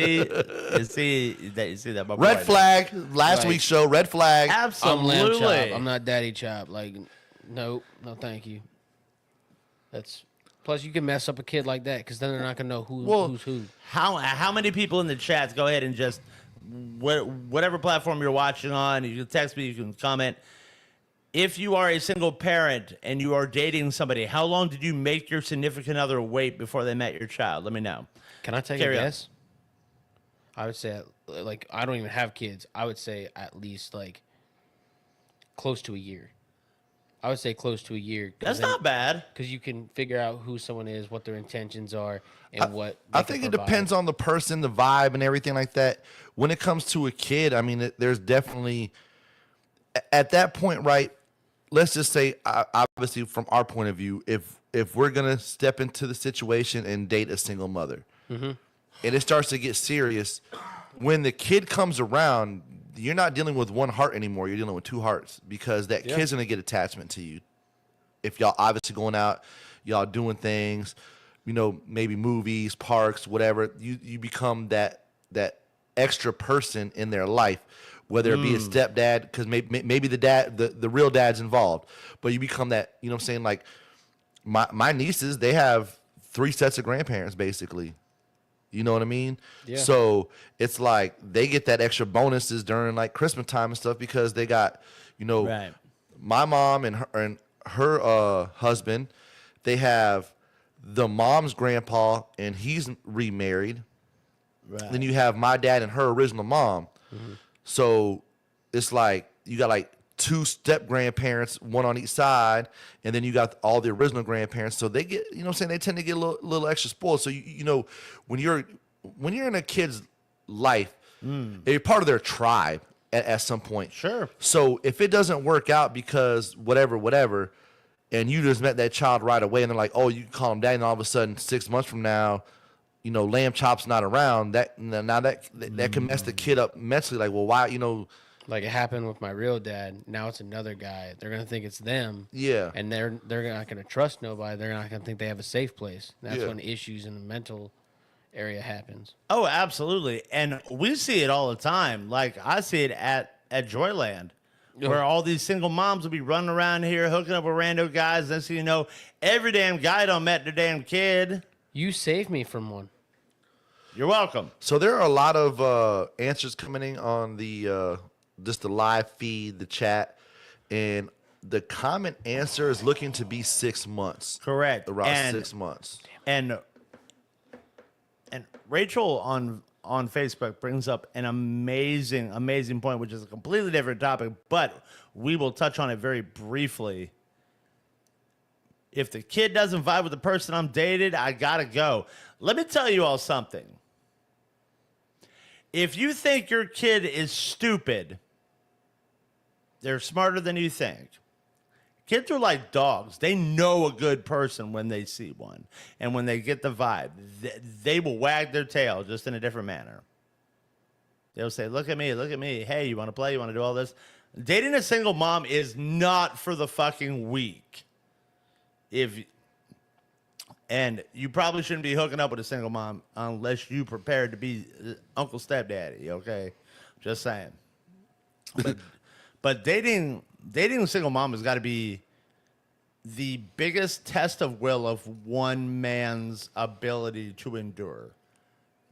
you see that. My Red boy. flag. Last Like- week's show. Red flag. I'm lamb chop. Absolutely. I'm not daddy chop. Like, nope, no, thank you. That's plus you can mess up a kid like that because then they're not gonna know who's who. How many people in the chats go ahead and just whatever platform you're watching on, you can text me, you can comment. If you are a single parent and you are dating somebody, how long did you make your significant other wait before they met your child? Let me know. Can I take Carry a on. guess? I would say like I don't even have kids. I would say at least like close to a year. I would say close to a year. That's not bad. Because you can figure out who someone is, what their intentions are, and what I think it depends on the person, the vibe, and everything like that. When it comes to a kid, I mean, there's definitely at that point, right? Let's just say, obviously, from our point of view, if we're gonna step into the situation and date a single mother, and it starts to get serious, when the kid comes around, you're not dealing with one heart anymore. You're dealing with two hearts because that kid's gonna get attachment to you. If y'all obviously going out, y'all doing things, you know, maybe movies, parks, whatever, you become that extra person in their life, whether it be a stepdad, because maybe the dad, the real dad's involved, but you become that, you know what I'm saying? Like my nieces, they have 3 sets of grandparents basically. You know what I mean? Yeah. So it's like they get that extra bonuses during like Christmas time and stuff because they got, you know, Right. my mom and her husband, they have the mom's grandpa and he's remarried. Right. Then you have my dad and her original mom. So it's like you got like 2 step grandparents, one on each side, and then you got all the original grandparents. So they get, you know what I'm saying, they tend to get a little extra spoiled. So you know, when you're in a kid's life, you're part of their tribe at some point. Sure. So if it doesn't work out because whatever, and you just met that child right away, and they're like, oh, you can call him dad, and all of a sudden 6 months from now, you know, lamb chop's not around. That can mess the kid up mentally. Like, well, why, you know? Like it happened with my real dad. Now it's another guy. They're gonna think it's them. Yeah. And they're not gonna trust nobody. They're not gonna think they have a safe place. That's Yeah. when issues in the mental area happens. Oh, absolutely. And we see it all the time. Like I see it at Joyland where all these single moms will be running around here hooking up with rando guys. Next thing you know, every damn guy done met their damn kid. You saved me from one. You're welcome. So there are a lot of answers coming in on the just the live feed, the chat, and the common answer is looking to be 6 months. Correct. Around 6 months. And Rachel on Facebook brings up an amazing point, which is a completely different topic, but we will touch on it very briefly. If the kid doesn't vibe with the person I'm dated, I gotta go. Let me tell you all something. If you think your kid is stupid, they're smarter than you think. Kids are like dogs. They know a good person when they see one. And when they get the vibe, they will wag their tail just in a different manner. They'll say, look at me, look at me. Hey, you want to play? You want to do all this? Dating a single mom is not for the fucking weak. And you probably shouldn't be hooking up with a single mom unless you prepared to be Uncle Stepdaddy, okay? Just saying. But dating a single mom has got to be the biggest test of will of one man's ability to endure,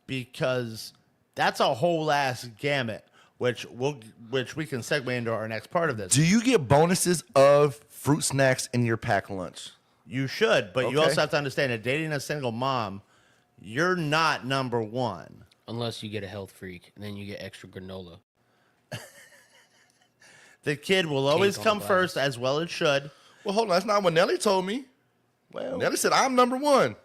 because that's a whole ass gamut, which we can segue into our next part of this. Do you get bonuses of fruit snacks in your pack lunch? You should, but you Okay. also have to understand that dating a single mom, you're not number one. Unless you get a health freak, and then you get extra granola. The kid will always on come glass. first, as well it should. Well, hold on. That's not what Nelly told me. Well, Nelly said, I'm number one.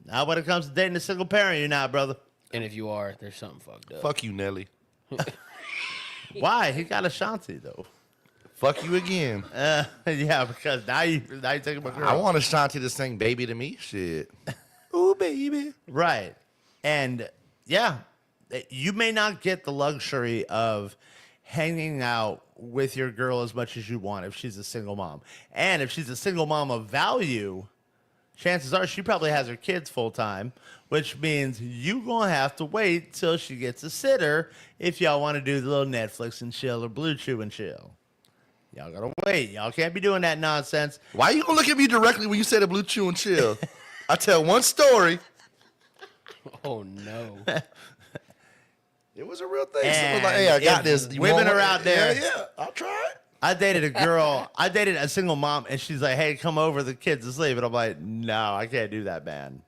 now when it comes to dating a single parent, you're not, brother. And if you are, there's something fucked up. Fuck you, Nelly. Why? He got Ashanti, though. Fuck you again. Yeah, because now you taking my girl. I want Ashanti to sing Baby to Me. Shit. Ooh, baby. Right. And yeah, you may not get the luxury of hanging out with your girl as much as you want if she's a single mom. And if she's a single mom of value, chances are she probably has her kids full time, which means you gonna have to wait till she gets a sitter if y'all want to do the little Netflix and chill or Blue Chew and chill. Y'all gotta wait. Y'all can't be doing that nonsense. Why you gonna look at me directly when you say the Blue Chew and Chill? I tell one story. Oh no. It was a real thing. And Someone was like, hey, I got if this. You women want are one? out there- Yeah, I'll try it. I dated a girl. I dated a single mom, and she's like, "Hey, come over. The kid's asleep." And I'm like, "No, I can't do that, man,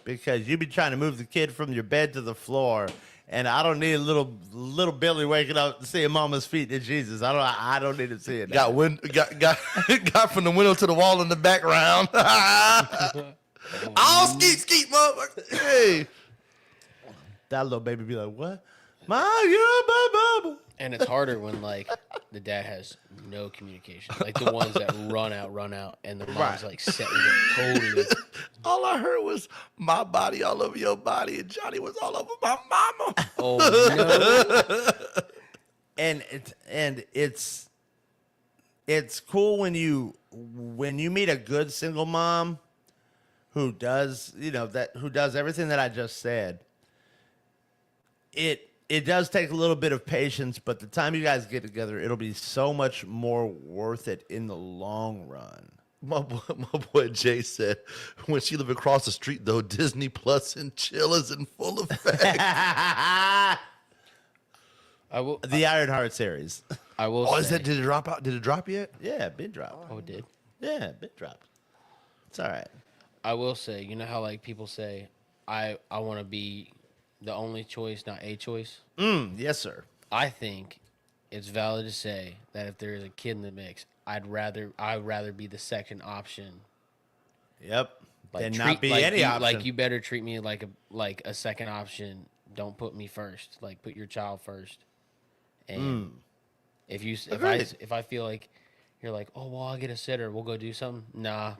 because you be trying to move the kid from your bed to the floor, and I don't need a little Billy waking up to see mama's feet to Jesus. I don't need to see it. Got got from the window to the wall in the background. All skeet, motherfucker. Hey. That little baby be like, "What? My girl, And it's harder when like the dad has no communication, like the ones that run out, and the mom's like setting it totally. All I heard was my body all over your body, and Johnny was all over my mama. Oh no! And it's cool when you meet a good single mom who does everything that I just said. It does take a little bit of patience, but the time you guys get together, it'll be so much more worth it in the long run. My boy Jay said, when she lived across the street, though, Disney Plus and Chill is in full effect. I will. The Ironheart series. I will. Oh, say, is that? Did it drop out? Did it drop yet? Yeah, bit drop. Oh, it did. Yeah, bit drop. It's all right. I will say, you know how like people say, I want to be the only choice, not a choice. Yes, sir. I think it's valid to say that if there is a kid in the mix, I'd rather be the second option. Yep. Like And not be like any you, option. Like you better treat me like a second option. Don't put me first. Like put your child first. And if I feel like you're like, oh well, I'll get a sitter. We'll go do something. Nah.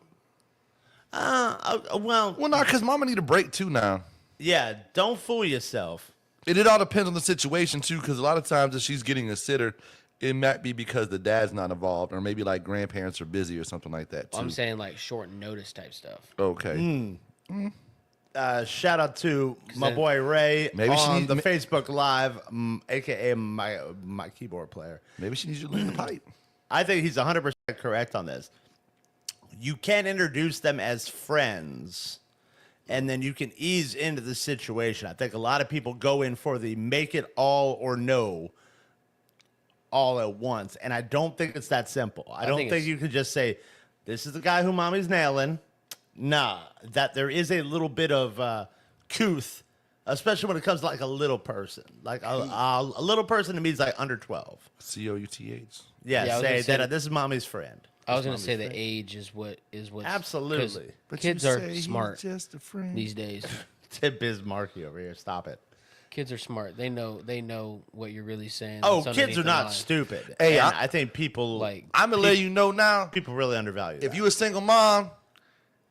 Well, Well, no, because Mama need a break too now. yeah. Don't fool yourself. It all depends on the situation too, because a lot of times if she's getting a sitter, it might be because the dad's not involved, or maybe like grandparents are busy or something like that too. I'm saying like short notice type stuff. Okay. Shout out to my boy Ray Maybe she on need- the Facebook Live, aka my keyboard player. Maybe she needs you to leave the pipe. I think he's 100% correct on this. You can introduce them as friends, and then you can ease into the situation. I think a lot of people go in for the make it all or no all at once, and I don't think it's that simple. I don't think you could just say, this is the guy who mommy's nailing. Nah, that there is a little bit of couth, especially when it comes to like a little person. Like a little person, it means like under 12. COUTH. Yeah, Yeah, I was say gonna say that this is mommy's friend. I was gonna say the age is what Absolutely. Kids are smart Just a friend. these days. Tip Bismarcky over here. Stop it. Kids are smart. They know what you're really saying. Oh, That's kids underneath are the not line. stupid. Hey, And I think people Like I'm gonna let you know now. people really undervalue If that. you a single mom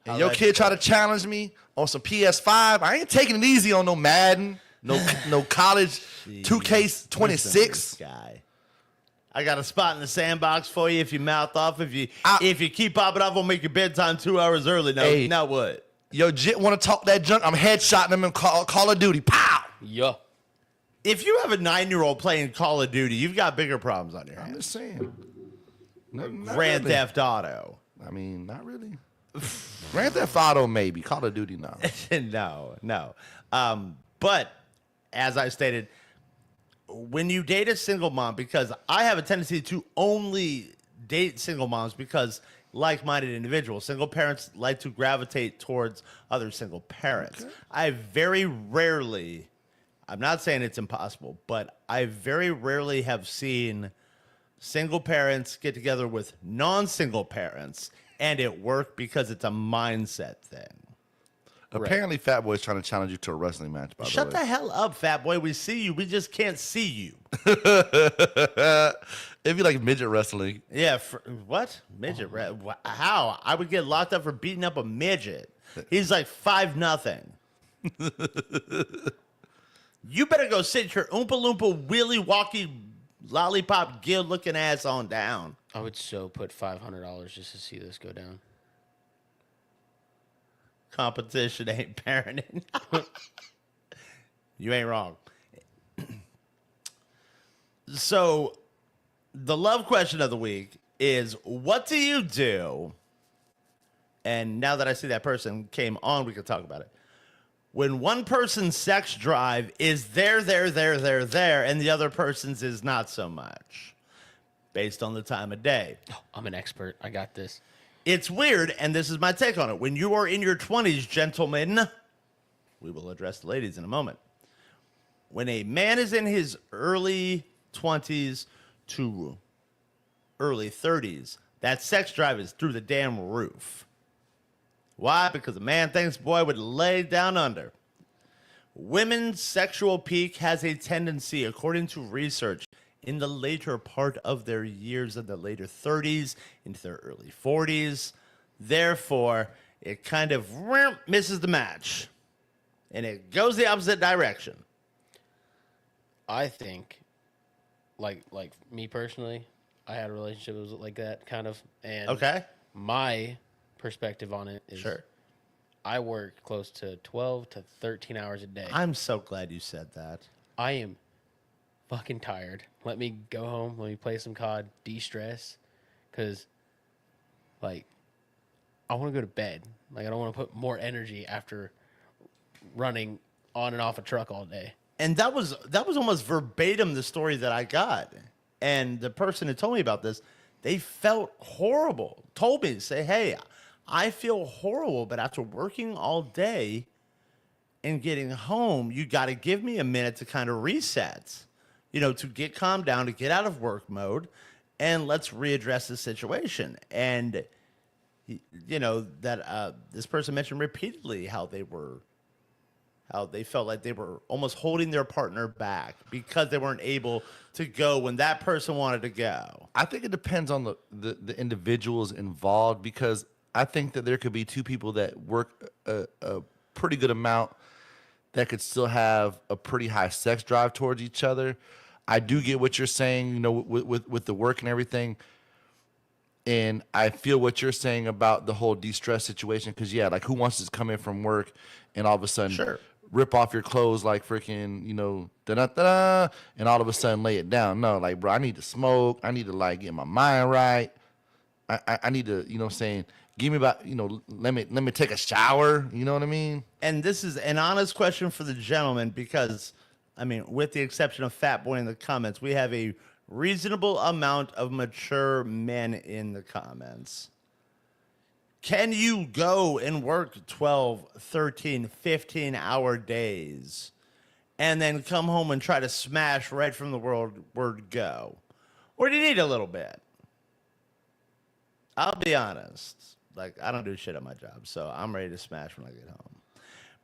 and How your that's kid try to challenge me on some PS5, I ain't taking it easy on no Madden, no college 2K26. Guy. I got a spot in the sandbox for you if you mouth off. If you keep popping off, I'll make your bedtime 2 hours early. Now, Hey. now what? Yo, Jit want to talk that junk? I'm headshotting them in Call of Duty. Pow! yeah. If you have a 9-year-old playing Call of Duty, you've got bigger problems on your I'm hands. just saying. Not Grand really. Theft Auto. I mean, not really. Grand Theft Auto, maybe. Call of Duty, no. No. But as I stated, when you date a single mom, because I have a tendency to only date single moms because like-minded individuals, single parents like to gravitate towards other single parents. Okay. I very rarely, I'm not saying it's impossible, but I very rarely have seen single parents get together with non-single parents and it work because it's a mindset thing. Apparently, Fat Boy's trying to challenge you to a wrestling match, by Shut the way. the hell up, Fat Boy. We see you. We just can't see you. It'd be like midget wrestling. Yeah. What? Midget? How? I would get locked up for beating up a midget. He's like 5-0. You better go sit your Oompa Loompa Willy Walkie Lollipop Gil looking ass on down. I would so put $500 just to see this go down. Competition ain't parenting. You ain't wrong. So, the love question of the week is, what do you do? And now that I see that person came on, we can talk about it. When one person's sex drive is there, and the other person's is not so much, based on the time of day. Oh, I'm an expert. I got this. It's weird, and this is my take on it. When you are in your 20s, gentlemen, we will address the ladies in a moment. When a man is in his early 20s to early 30s, that sex drive is through the damn roof. Why? Because a man thinks boy would lay down under. Women's sexual peak has a tendency, according to research, in the later part of their years, in the later 30s, into their early 40s. Therefore, it kind of misses the match. And it goes the opposite direction. I think, like me personally, I had a relationship that was like that, kind of. And Okay. my perspective on it is Sure. I work close to 12 to 13 hours a day. I'm so glad you said that. I am fucking tired. Let me go home. Let me play some COD, de-stress. Because, like, I want to go to bed. Like, I don't want to put more energy after running on and off a truck all day. And that was almost verbatim the story that I got. And the person who told me about this, they felt horrible. Told me to say, hey, I feel horrible, but after working all day and getting home, you got to give me a minute to kind of reset, to get calmed down, to get out of work mode, and let's readdress the situation. And, that this person mentioned repeatedly how they felt like they were almost holding their partner back because they weren't able to go when that person wanted to go. I think it depends on the individuals involved, because I think that there could be two people that work a pretty good amount that could still have a pretty high sex drive towards each other. I do get what you're saying, with the work and everything. And I feel what you're saying about the whole de-stress situation. Because, yeah, like, who wants to come in from work and all of a sudden rip off your clothes like freaking, da-da-da-da, and all of a sudden lay it down? No, like, bro, I need to smoke. I need to, like, get my mind right. I need to, give me about, let me take a shower. You know what I mean? And this is an honest question for the gentleman because, I mean, with the exception of Fat Boy in the comments, we have a reasonable amount of mature men in the comments. Can you go and work 12, 13, 15-hour days and then come home and try to smash right from the word go? Or do you need a little bit? I'll be honest. Like, I don't do shit at my job, so I'm ready to smash when I get home.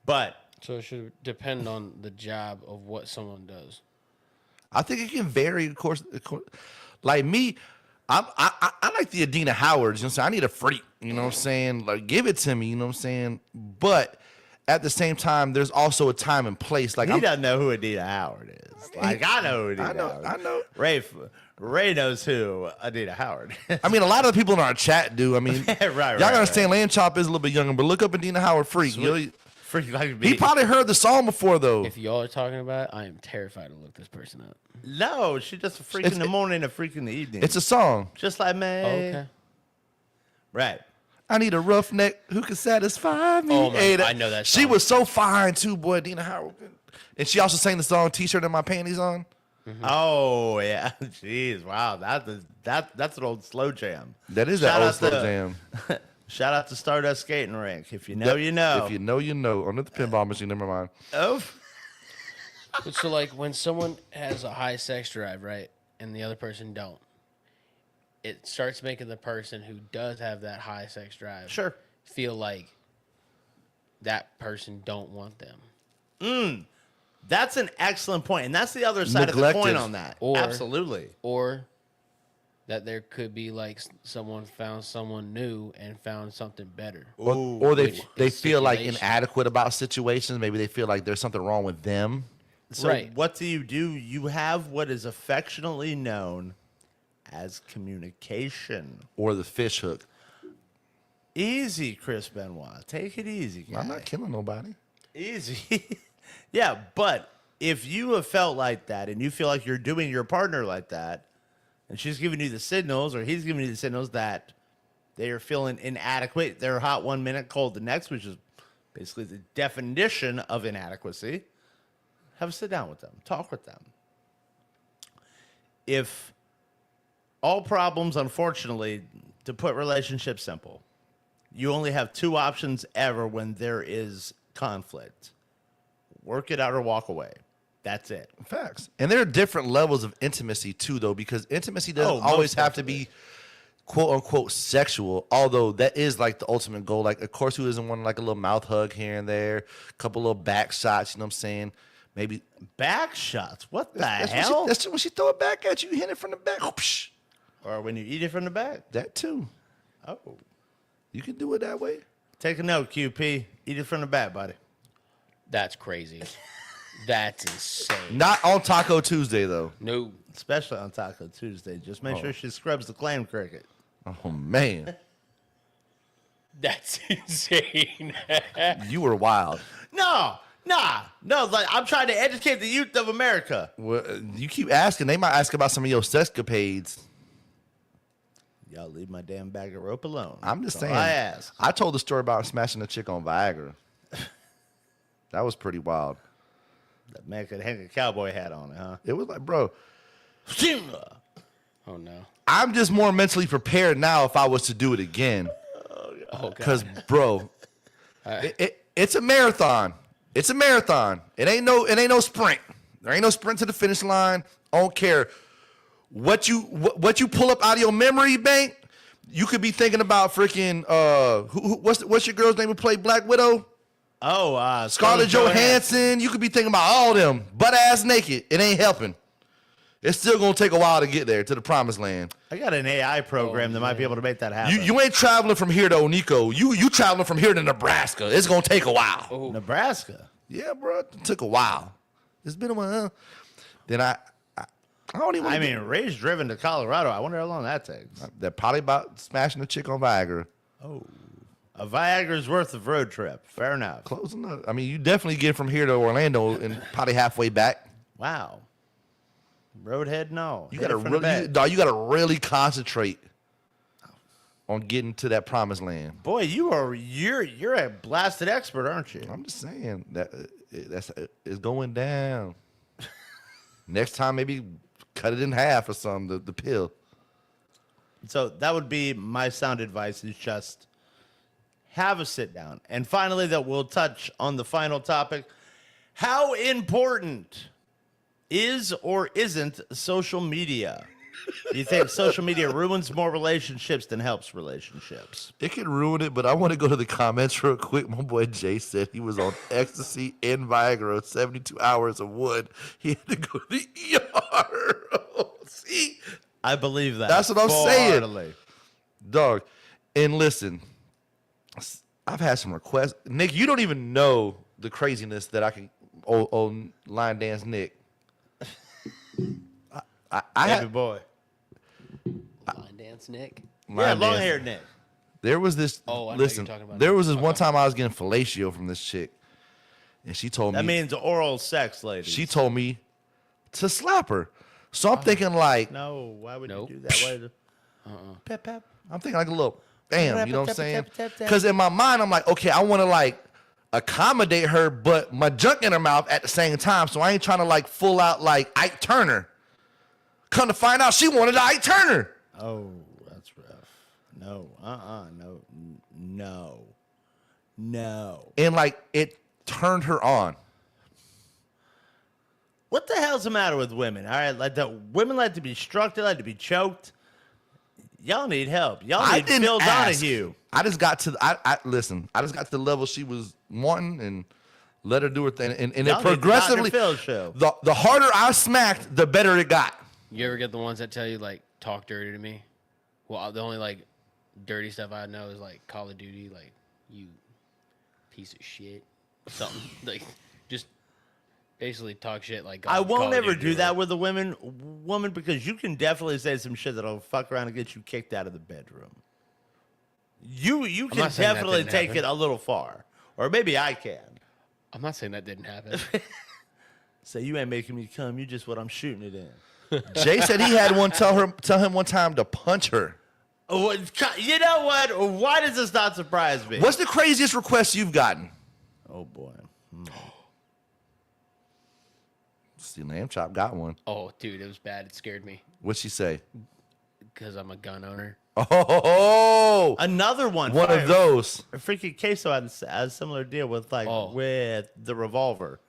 But So it should depend on the job of what someone does. I think it can vary, of course. Like me, I like the Adina Howards. You know what I'm saying? I need a freak. You know what I'm saying? Like, give it to me. You know what I'm saying? But at the same time, there's also a time and place. Like, he doesn't know who Adina Howard is. Like, I know who Adina Howard is. I know. Ray knows who Adina Howard is. I mean, a lot of the people in our chat do. I mean, right. Y'all understand Lamb Chop is a little bit younger, but look up Adina Howard Freak. Freak like me. He probably heard the song before, though. If y'all are talking about it, I am terrified to look this person up. No, she's just a freak in the morning, a freak in the evening. It's a song. Just like me. Oh, okay. Right. I need a roughneck who can satisfy me. Oh, man, I know that song. She was so fine, too, boy, Adina Howard. And she also sang the song T-shirt and my panties on. Mm-hmm. Oh, yeah. Jeez, wow. That's an old slow jam. That is that old slow jam. Shout out to Stardust Skating Rink. If you know, you know. If you know, you know. Under the pinball machine, never mind. Oh. So, like, when someone has a high sex drive, right, and the other person don't, it starts making the person who does have that high sex drive feel like that person don't want them. That's an excellent point. And that's the other side of the coin on that. Absolutely. Or that there could be like someone found someone new and found something better. Or they feel like inadequate about situations. Maybe they feel like there's something wrong with them. So what do? You have what is affectionately known as communication. Or the fish hook. Easy, Chris Benoit. Take it easy, guy. I'm not killing nobody. Easy. Yeah, but if you have felt like that and you feel like you're doing your partner like that, and she's giving you the signals or he's giving you the signals that they are feeling inadequate, they're hot 1 minute, cold the next, which is basically the definition of inadequacy, have a sit down with them. Talk with them. If all problems, unfortunately, to put relationships simple, you only have two options ever when there is conflict. Work it out or walk away. That's it. Facts. And there are different levels of intimacy, too, though, because intimacy doesn't always have to be quote-unquote sexual, although that is, like, the ultimate goal. Like, of course, who doesn't want, like, a little mouth hug here and there, a couple little back shots, you know what I'm saying? Maybe. Back shots? What the hell? That's when she throw it back at you, you hit it from the back. Or when you eat it from the back? That, too. Oh. You can do it that way. Take a note, QP. Eat it from the back, buddy. That's crazy. That's insane. Not on Taco Tuesday, though. No. Especially on Taco Tuesday. Just make sure she scrubs the clam cricket. Oh, man. That's insane. You were wild. No. Like, I'm trying to educate the youth of America. Well, you keep asking. They might ask about some of your sexcapades. Y'all leave my damn bag of rope alone. I'm just saying. I asked. I told the story about smashing a chick on Viagra. That was pretty wild. That man could hang a cowboy hat on it, huh? It was like, bro. Oh, no. I'm just more mentally prepared now if I was to do it again. Because, bro, it's a marathon. It's a marathon. It ain't no sprint. There ain't no sprint to the finish line. I don't care what you pull up out of your memory bank. You could be thinking about freaking what's your girl's name who played Black Widow? Oh, Scarlett Johansson. You could be thinking about all them butt ass naked. It ain't helping. It's still gonna take a while to get there to the promised land. I got an AI program that might be able to make that happen. You ain't traveling from here to Onico. You traveling from here to Nebraska. It's gonna take a while. Oh. Nebraska. Yeah, bro. It took a while. It's been a while. Then I don't even. I mean, Ray's driven to Colorado. I wonder how long that takes. they're probably about smashing a chick on Viagra. A Viagra's worth of road trip. Fair enough. Close enough. I mean, you definitely get from here to Orlando and probably halfway back. Wow. Roadhead, no. You Hit gotta it from the really, back. dog, you gotta really concentrate on getting to that promised land. Boy, you're a blasted expert, aren't you? I'm just saying that it's going down. Next time, maybe cut it in half or something. The pill. So that would be my sound advice: is just have a sit down. And finally, that we'll touch on the final topic: how important is or isn't social media? Do you think social media ruins more relationships than helps relationships? It could ruin it, but I want to go to the comments real quick. My boy Jay said he was on ecstasy and Viagra, 72 hours of wood. He had to go to the ER. See? I believe that. That's what I'm saying. Wholeheartedly. Dog. And listen, I've had some requests. Nick, you don't even know the craziness that I can, old line dance Nick. I Baby had, boy. Line dance, Nick. Yeah, line long dance. haired Nick. There was this. Oh, I know what listen, you're talking about. there was this one time I was getting fellatio from this chick, and she told That me means oral sex, ladies. she told me to slap her. So I'm thinking like, No, why would Nope. you do that? Why Pep, pep. I'm thinking like a little, bam, you know what I'm saying? Tap, tap, tap, tap. Because in my mind, I'm like, okay, I want to like accommodate her, but my junk in her mouth at the same time. So I ain't trying to like full out like Ike Turner. Come to find out, she wanted to Ike Turner. Oh, that's rough. No, no. And like it turned her on. What the hell's the matter with women? All right, like women like to be struck, they like to be choked. Y'all need help. Y'all I need didn't Phil ask. Donahue. I just got to listen. I just got to the level she was wanting and let her do her thing. And Y'all it need the progressively, Dr. Phil show. the harder I smacked, the better it got. You ever get the ones that tell you like talk dirty to me? Well, the only like dirty stuff I know is like Call of Duty, like you piece of shit, something like just basically talk shit like. I won't Call of ever Duty, do like- that with a woman because you can definitely say some shit that'll fuck around and get you kicked out of the bedroom. You can not saying that definitely didn't take happen. it a little far, or maybe I can. I'm not saying that didn't happen. Say you ain't making me come. You just what I'm shooting it in. Jay said he had one tell him one time to punch her. Oh, you know what? Why does this not surprise me? What's the craziest request you've gotten? Oh boy. See, Lamb Chop got one. Oh, dude, it was bad. It scared me What'd she say? because I'm a gun owner. Oh, Another one. one of those. Freaking Queso had a similar deal with with the revolver.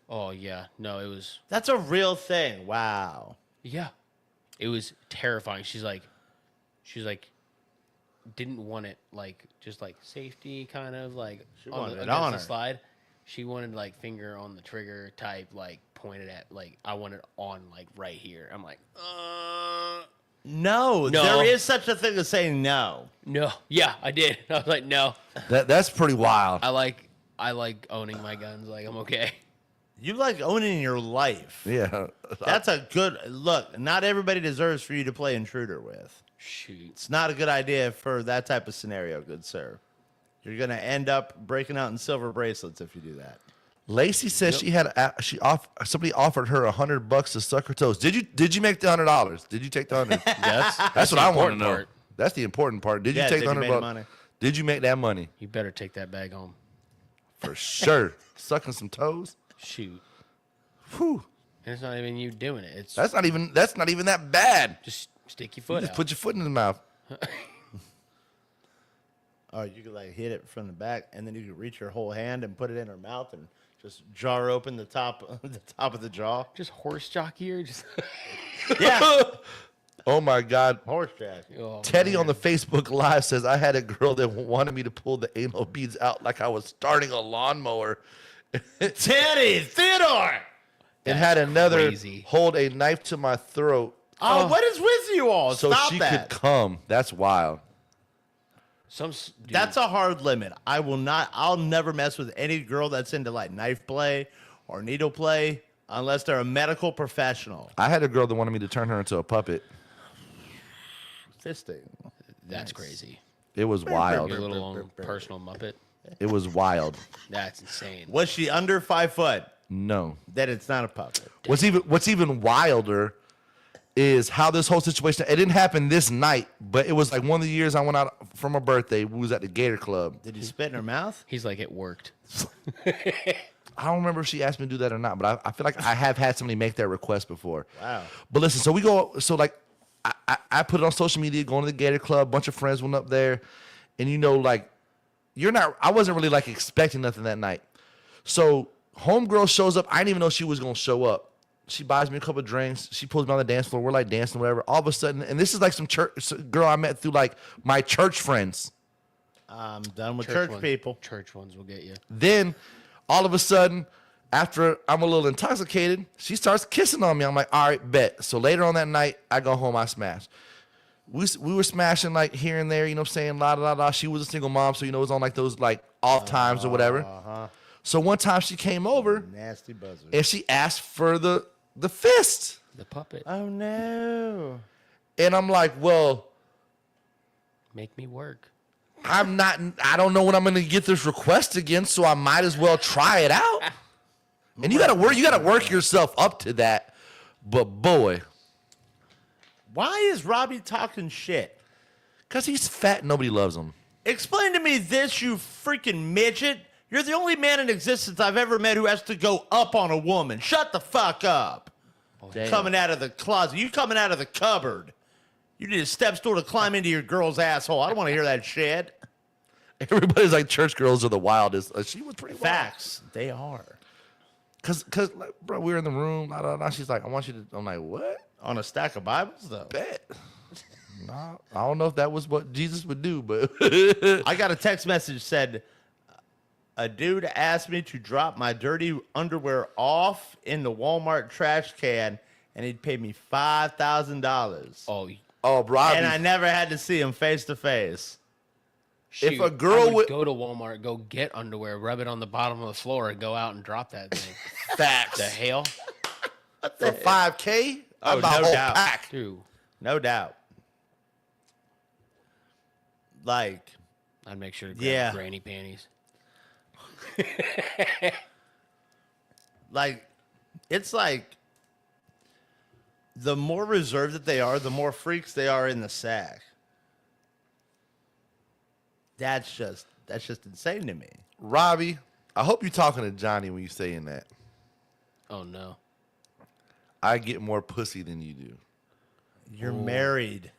Oh yeah, no, it was. That's a real thing. Wow. Yeah, it was terrifying. She's like, didn't want it like just like safety kind of like She on wanted the, it against on the her. slide. She wanted like finger on the trigger type, like pointed at like I want it on like right here. I'm like, No, No. there is such a thing as saying no. no, yeah, I did. I was like, no, That's pretty wild. I like owning my guns. Like I'm okay. You like owning your life. Yeah. That's a good look. Not everybody deserves for you to play intruder with. Shoot. It's not a good idea for that type of scenario, good sir. You're gonna end up breaking out in silver bracelets if you do that. Lacey says somebody offered her $100 to suck her toes. Did you make the $100? Did you take the 100? Yes, That's what I want to important know. part. That's the important part. Did you Yeah, take did the you make $100? the money? Did you make that money? You better take that bag home. For sure. Sucking some toes. Shoot. Whew. And it's not even you doing it. It's That's not even that bad. just stick your You foot just out. put your foot in his mouth. Or you could like hit it from the back, and then you could reach your whole hand and put it in her mouth and just jar open the top of the jaw. Just horse jockey or just. Yeah, Oh my God. horse jack. Oh, Teddy man. on the Facebook Live says, I had a girl that wanted me to pull the anal beads out like I was starting a lawnmower Teddy Theodore. and had another crazy. hold a knife to my throat Oh, what is with you all? so Stop she that. could come. That's wild. Dude, That's a hard limit. I'll never mess with any girl that's into like knife play or needle play. Unless they're a medical professional. I had a girl that wanted me to turn her into a puppet. Fisting. That's crazy. It was wild. Your little own personal Muppet. It was wild. That's insane. Was she under 5 foot? No. Then it's not a puppet. What's even wilder is how this whole situation. It didn't happen this night, but it was like one of the years I went out for my birthday. We was at the Gator Club. Did you spit in her mouth? He's like, it worked. I don't remember if she asked me to do that or not, but I feel like I have had somebody make that request before. Wow. But listen, so we go. So like, I put it on social media, going to the Gator Club. A bunch of friends went up there, and like, you're not. I wasn't really like expecting nothing that night. So homegirl shows up. I didn't even know she was gonna show up. She buys me a couple of drinks. She pulls me on the dance floor. We're like dancing, whatever. All of a sudden, and this is like some church girl I met through like my church friends. I'm done with church people. Church ones will get you. Then, all of a sudden, after I'm a little intoxicated, she starts kissing on me. I'm like, all right, bet. So later on that night, I go home, I smash. We were smashing like here and there, you know what I'm saying? La, la, la. She was a single mom, so, it was on like those like off times or whatever. So one time she came over. Nasty buzzer. And she asked for the fist. The puppet. Oh, no. And I'm like, well, Make me work. I don't know when I'm going to get this request again, so I might as well try it out. And you got to work yourself up to that. But boy, Why is Robbie talking shit? because he's fat and nobody loves him. Explain to me this, you freaking midget. You're the only man in existence I've ever met who has to go up on a woman. Shut the fuck up. Damn. Coming out of the closet. You coming out of the cupboard. You need a step stool to climb into your girl's asshole. I don't want to hear that shit. Everybody's like, church girls are the wildest. She was pretty wild. Facts. They are. Cause like, bro, we were in the room. Blah, blah, blah. She's like, I want you to. I'm like, what? On a stack of Bibles, though. Bet. Nah, I don't know if that was what Jesus would do, but I got a text message said, a dude asked me to drop my dirty underwear off in the Walmart trash can, and he'd pay me $5,000. Oh, Robbie. And I never had to see him face to face. shoot. If a girl I would- go to Walmart, go get underwear, rub it on the bottom of the floor, and go out and drop that thing. facts The hell, for $5K, Oh, I'm a no whole doubt. pack. dude! No doubt. Like, I'd make sure to grab Yeah. granny panties. it's like the more reserved that they are, the more freaks they are in the sack. That's just insane to me. Robbie, I hope you're talking to Johnny when you're saying that. Oh no! I get more pussy than you do. You're married.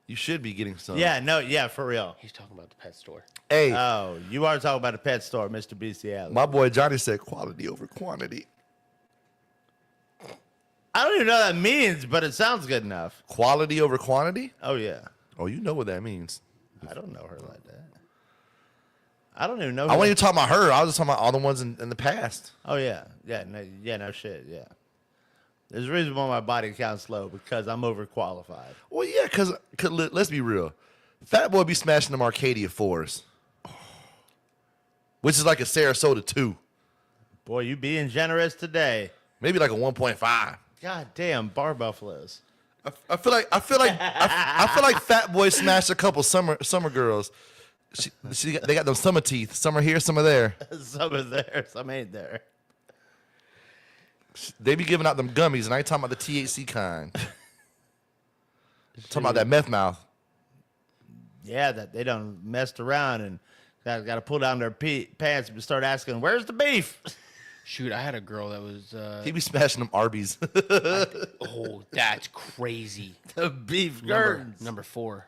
You should be getting some. Yeah, for real. He's talking about the pet store. Hey, Oh, you are talking about a pet store, Mr. BC. my boy Johnny said quality over quantity. I don't even know what that means, but it sounds good enough. Quality over quantity? Oh, yeah. Oh, you know what that means. I don't know her like that. I don't even know. I who wasn't even that- talking about her. I was just talking about all the ones in the past. Oh, yeah. No shit, yeah. There's a reason why my body counts low, because I'm overqualified. Well, yeah, because let's be real. Fat Boy be smashing them Arcadia 4s, which is like a Sarasota 2. Boy, you being generous today. Maybe like a 1.5. God damn, bar buffaloes. I feel like Fat Boy smashed a couple summer girls. They got them summer teeth. Some are here, some are there. Some are there, some ain't there. They be giving out them gummies, and I ain't talking about the THC kind. Talking about that meth mouth. Yeah, that they done messed around and got to pull down their pants and start asking, "Where's the beef?" Shoot, I had a girl that was. He be smashing them Arby's. Oh, that's crazy. The beef Number, gardens. number 4.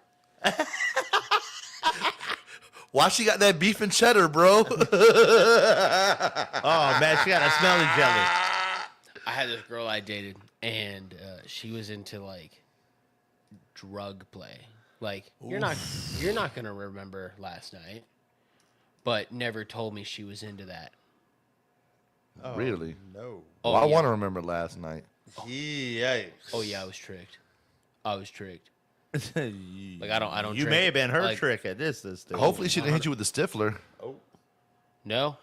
Why she got that beef and cheddar, bro? Oh man, she got a smelly jelly. I had this girl I dated, and she was into like drug play. Like you're not gonna remember last night, but never told me she was into that. Really? No. Oh, Well, I yeah. want to remember last night. Yikes. Oh yeah, I was tricked. Like I don't. You drink. may have been her Like, trick at this. Hopefully she didn't hit you with the stifler. No.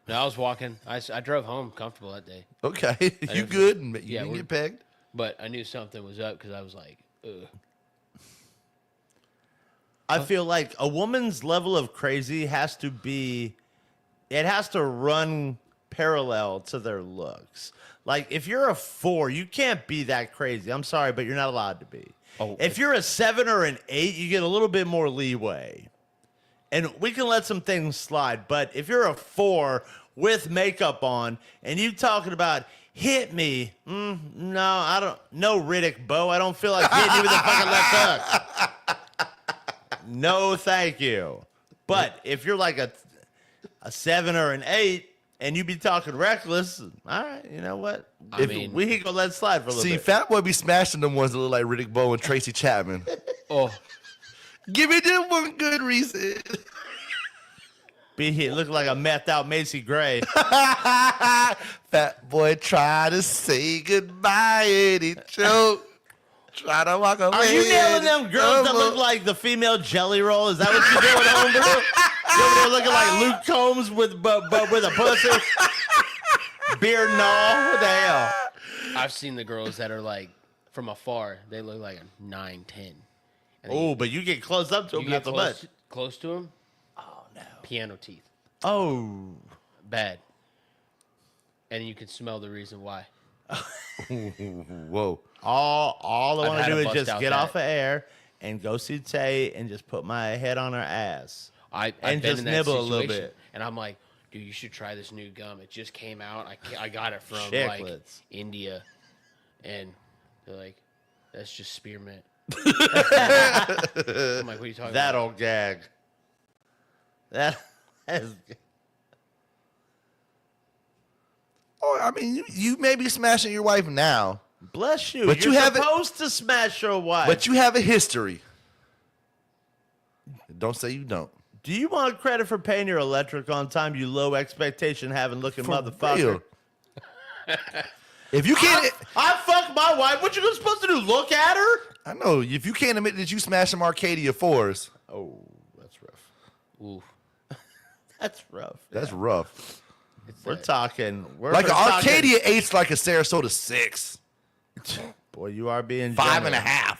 No, I was walking. I drove home comfortable that day, Okay, you was good? like- You yeah, didn't we're- get pegged? but I knew something was up because I was like, ugh. I feel like a woman's level of crazy has to be, it has to run parallel to their looks. Like if you're a 4, you can't be that crazy. I'm sorry, but you're not allowed to be. Oh, If you're a 7 or an 8, you get a little bit more leeway. And we can let some things slide. But if you're a 4 with makeup on and you talking about hit me, no, I don't. No, Riddick Bowe, I don't feel like hitting you with a fucking left hook. No, thank you. But if you're like a 7 or an 8 and you be talking reckless, all right, you know what? I mean- we can go let it slide for a little See, bit. Fat Boy be smashing them ones that look like Riddick Bowe and Tracy Chapman. Oh, Give me just one good reason. Be here looking like a methed out Macy Gray. Fat Boy try to say goodbye and he choke. Try to walk away. Are you nailing and them girls that look like the female Jelly Roll? Is that what you're doing, homebrew? You over there looking like Luke Combs with but with a pussy? Beard and all? What the hell? I've seen the girls that are like from afar. They look like a 9, 10. And Oh, but you get close up to you them, get not so much. close to them. Oh no, piano teeth, Oh. bad. And you can smell the reason why. Whoa. All I I've want had to do to is bust just out get that. off of air and go see Tay and just put my head on her ass. I've And been just in that nibble a little situation, bit. and I'm like, dude, you should try this new gum. It just came out. I got it from like Chiclets. India, and they're like, that's just spearmint. I'm like, what are you talking That about? old gag. That is. Oh, I mean, you may be smashing your wife now, Bless you. But You're you haven't- supposed to smash your wife. but you have a history. Don't say you don't. Do you want credit for paying your electric on time, you low expectation having looking For motherfucker? real. If you can't, I fuck my wife. What you supposed to do? Look at her? I know. If you can't admit that you smash some Arcadia 4s, Oh, that's rough. Ooh, That's rough. that's rough. We're talking. Like an talking- Arcadia 8's like a Sarasota 6. Boy, you are being 5.5.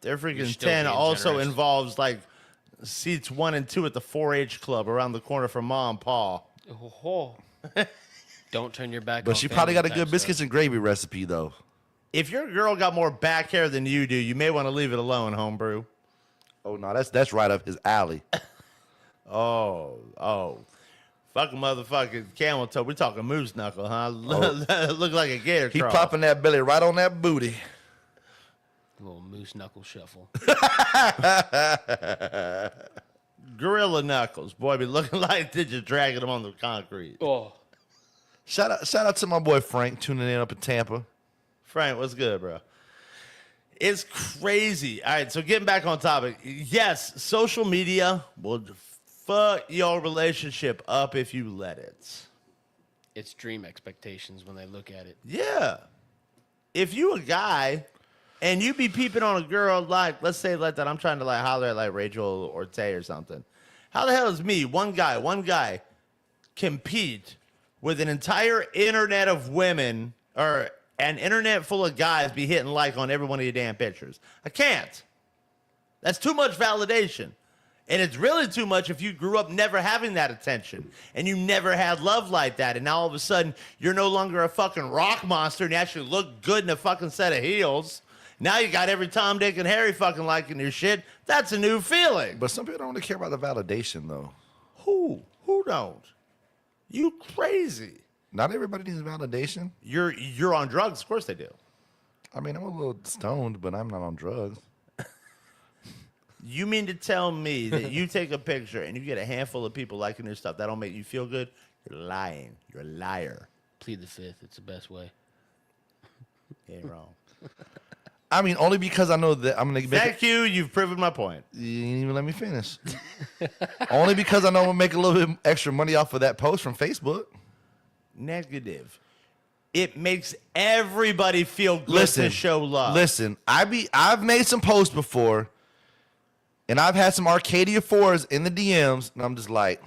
Their freaking You're still 10 being also generous. involves like seats 1 and 2 at the 4-H club around the corner from Mom and Pa. oh. Don't turn your back. But on she probably got a family good type biscuits and gravy recipe, though. If your girl got more back hair than you do, you may want to leave it alone, homebrew. Oh, no, that's right up his alley. Oh. Fucking motherfucking camel toe. We're talking moose knuckle, huh? Look like a gator He claw. plopping that belly right on that booty. stuff. Little moose knuckle shuffle. Gorilla knuckles. Boy, be looking like they're just dragging them on the concrete. Oh, Shout out to my boy Frank tuning in up in Tampa. Frank, what's good, bro? It's crazy. All right, so getting back on topic. Yes, social media will fuck your relationship up if you let it. it's dream expectations when they look at it. Yeah. If you a guy and you be peeping on a girl like, let's say like that, I'm trying to like holler at like Rachel or Tay or something. How the hell is me, one guy, compete with an entire internet of women or an internet full of guys be hitting like on every one of your damn pictures? I can't. That's too much validation. And it's really too much if you grew up never having that attention and you never had love like that. And now all of a sudden you're no longer a fucking rock monster and you actually look good in a fucking set of heels. Now you got every Tom, Dick, and Harry fucking liking your shit. That's a new feeling. But some people don't really care about the validation, though. Who? Who don't? You crazy. Not everybody needs validation. You're on drugs. Of course they do. I mean, I'm a little stoned, but I'm not on drugs. You mean to tell me that you take a picture and you get a handful of people liking your stuff, that don't make you feel good? You're lying. You're a liar. Plead the fifth. It's the best way. You ain't wrong. I mean, only because I know that I'm going to make Thank you. You've proven my point. You didn't even let me finish. Only because I know I'm going to make a little bit extra money off of that post from Facebook. Negative. It makes everybody feel good Listen, to show love. Listen, I've made some posts before, and I've had some Arcadia 4s in the DMs, and I'm just like,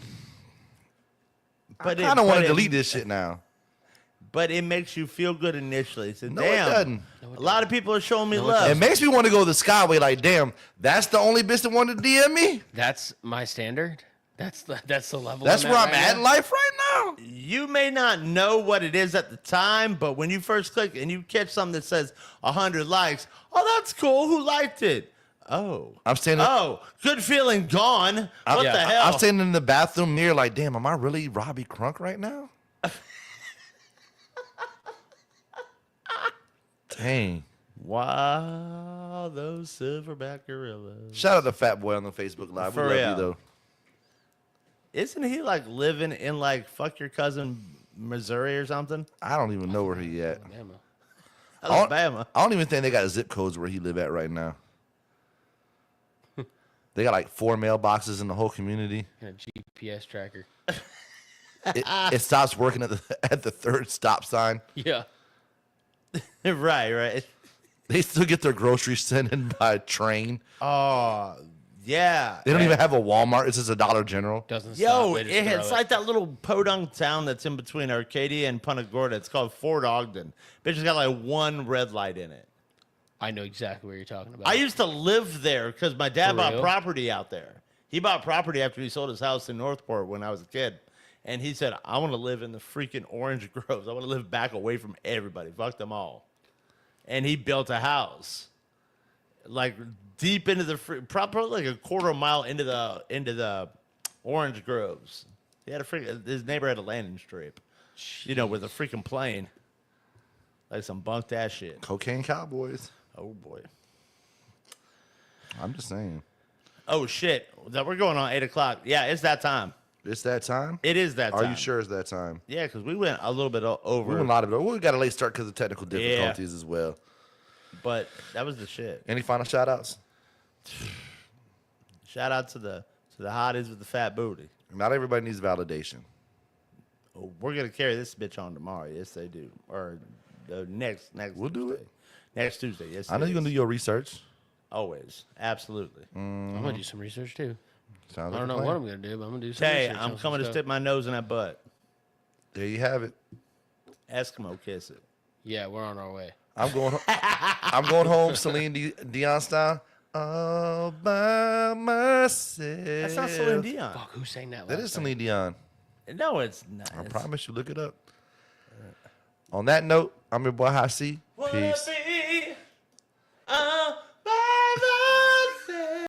But I kind of want to delete this shit now. But it makes you feel good initially. So, No, damn, it doesn't. a lot of people are showing me love. It makes me want to go the Skyway. Like, damn, that's the only bitch that wanted to DM me. That's my standard. That's the level. That's where I'm right at now? in life right now. You may not know what it is at the time, but when you first click and you catch something that says 100 likes, oh, that's cool. Who liked it? Oh. I'm standing. Oh, good feeling gone. What the hell? I'm standing in the bathroom mirror, like, damn, am I really Robbie Crunk right now? Dang. Wow, those silverback gorillas. Shout out to Fat Boy on the Facebook Live. For we love real. you, though. Isn't he like living in like fuck your cousin Missouri or something? I don't even know where he at. Alabama. Alabama. I don't even think they got zip codes where he live at right now. They got like 4 mailboxes in the whole community. And a GPS tracker. It stops working at the third stop sign. Yeah. Right. They still get their groceries sent in by train. Oh, yeah. They don't even have a Walmart. It's just a Dollar General. Doesn't Yo, stop. They just throw it's like that little podunk town that's in between Arcadia and Punta Gorda. It's called Fort Ogden. Bitch has got like one red light in it. I know exactly what you're talking about. I used to live there because my dad For bought real? property out there. He bought property after he sold his house in Northport when I was a kid. And he said, I want to live in the freaking orange groves. I want to live back away from everybody. Fuck them all. And he built a house. Like deep into the probably like a quarter mile into the orange groves. He had his neighbor had a landing strip. You know, with a freaking plane. Like some bunked ass shit. Cocaine Cowboys. Oh boy. I'm just saying. Oh shit. That we're going on 8 o'clock. Yeah, it's that time. It's that time? It is that time. Are you sure it's that time? Yeah, because we went a little bit over. We went a lot of it. We got a late start because of technical difficulties as well. But that was the shit. Any final shout outs? Shout out to the hotties with the fat booty. Not everybody needs validation. Oh, we're gonna carry this bitch on tomorrow. Yes, they do. Or the next. We'll do Tuesday. it. Next Tuesday. Yes, I know it you're going to is. do your research. Always, absolutely. I'm gonna do some research too. Sounds I like don't a know plan. what I'm gonna do, but I'm gonna do some Hey, research. I'm on coming to some stick stuff. my nose in that butt. There you have it. Eskimo kiss it. Yeah, we're on our way. I'm going home, Celine Dion style. All by myself. That's not Celine Dion. Fuck, who sang that? That last is Celine Dion. No, it's not. I promise you, look it up. On that note, I'm your boy Hasi. Peace.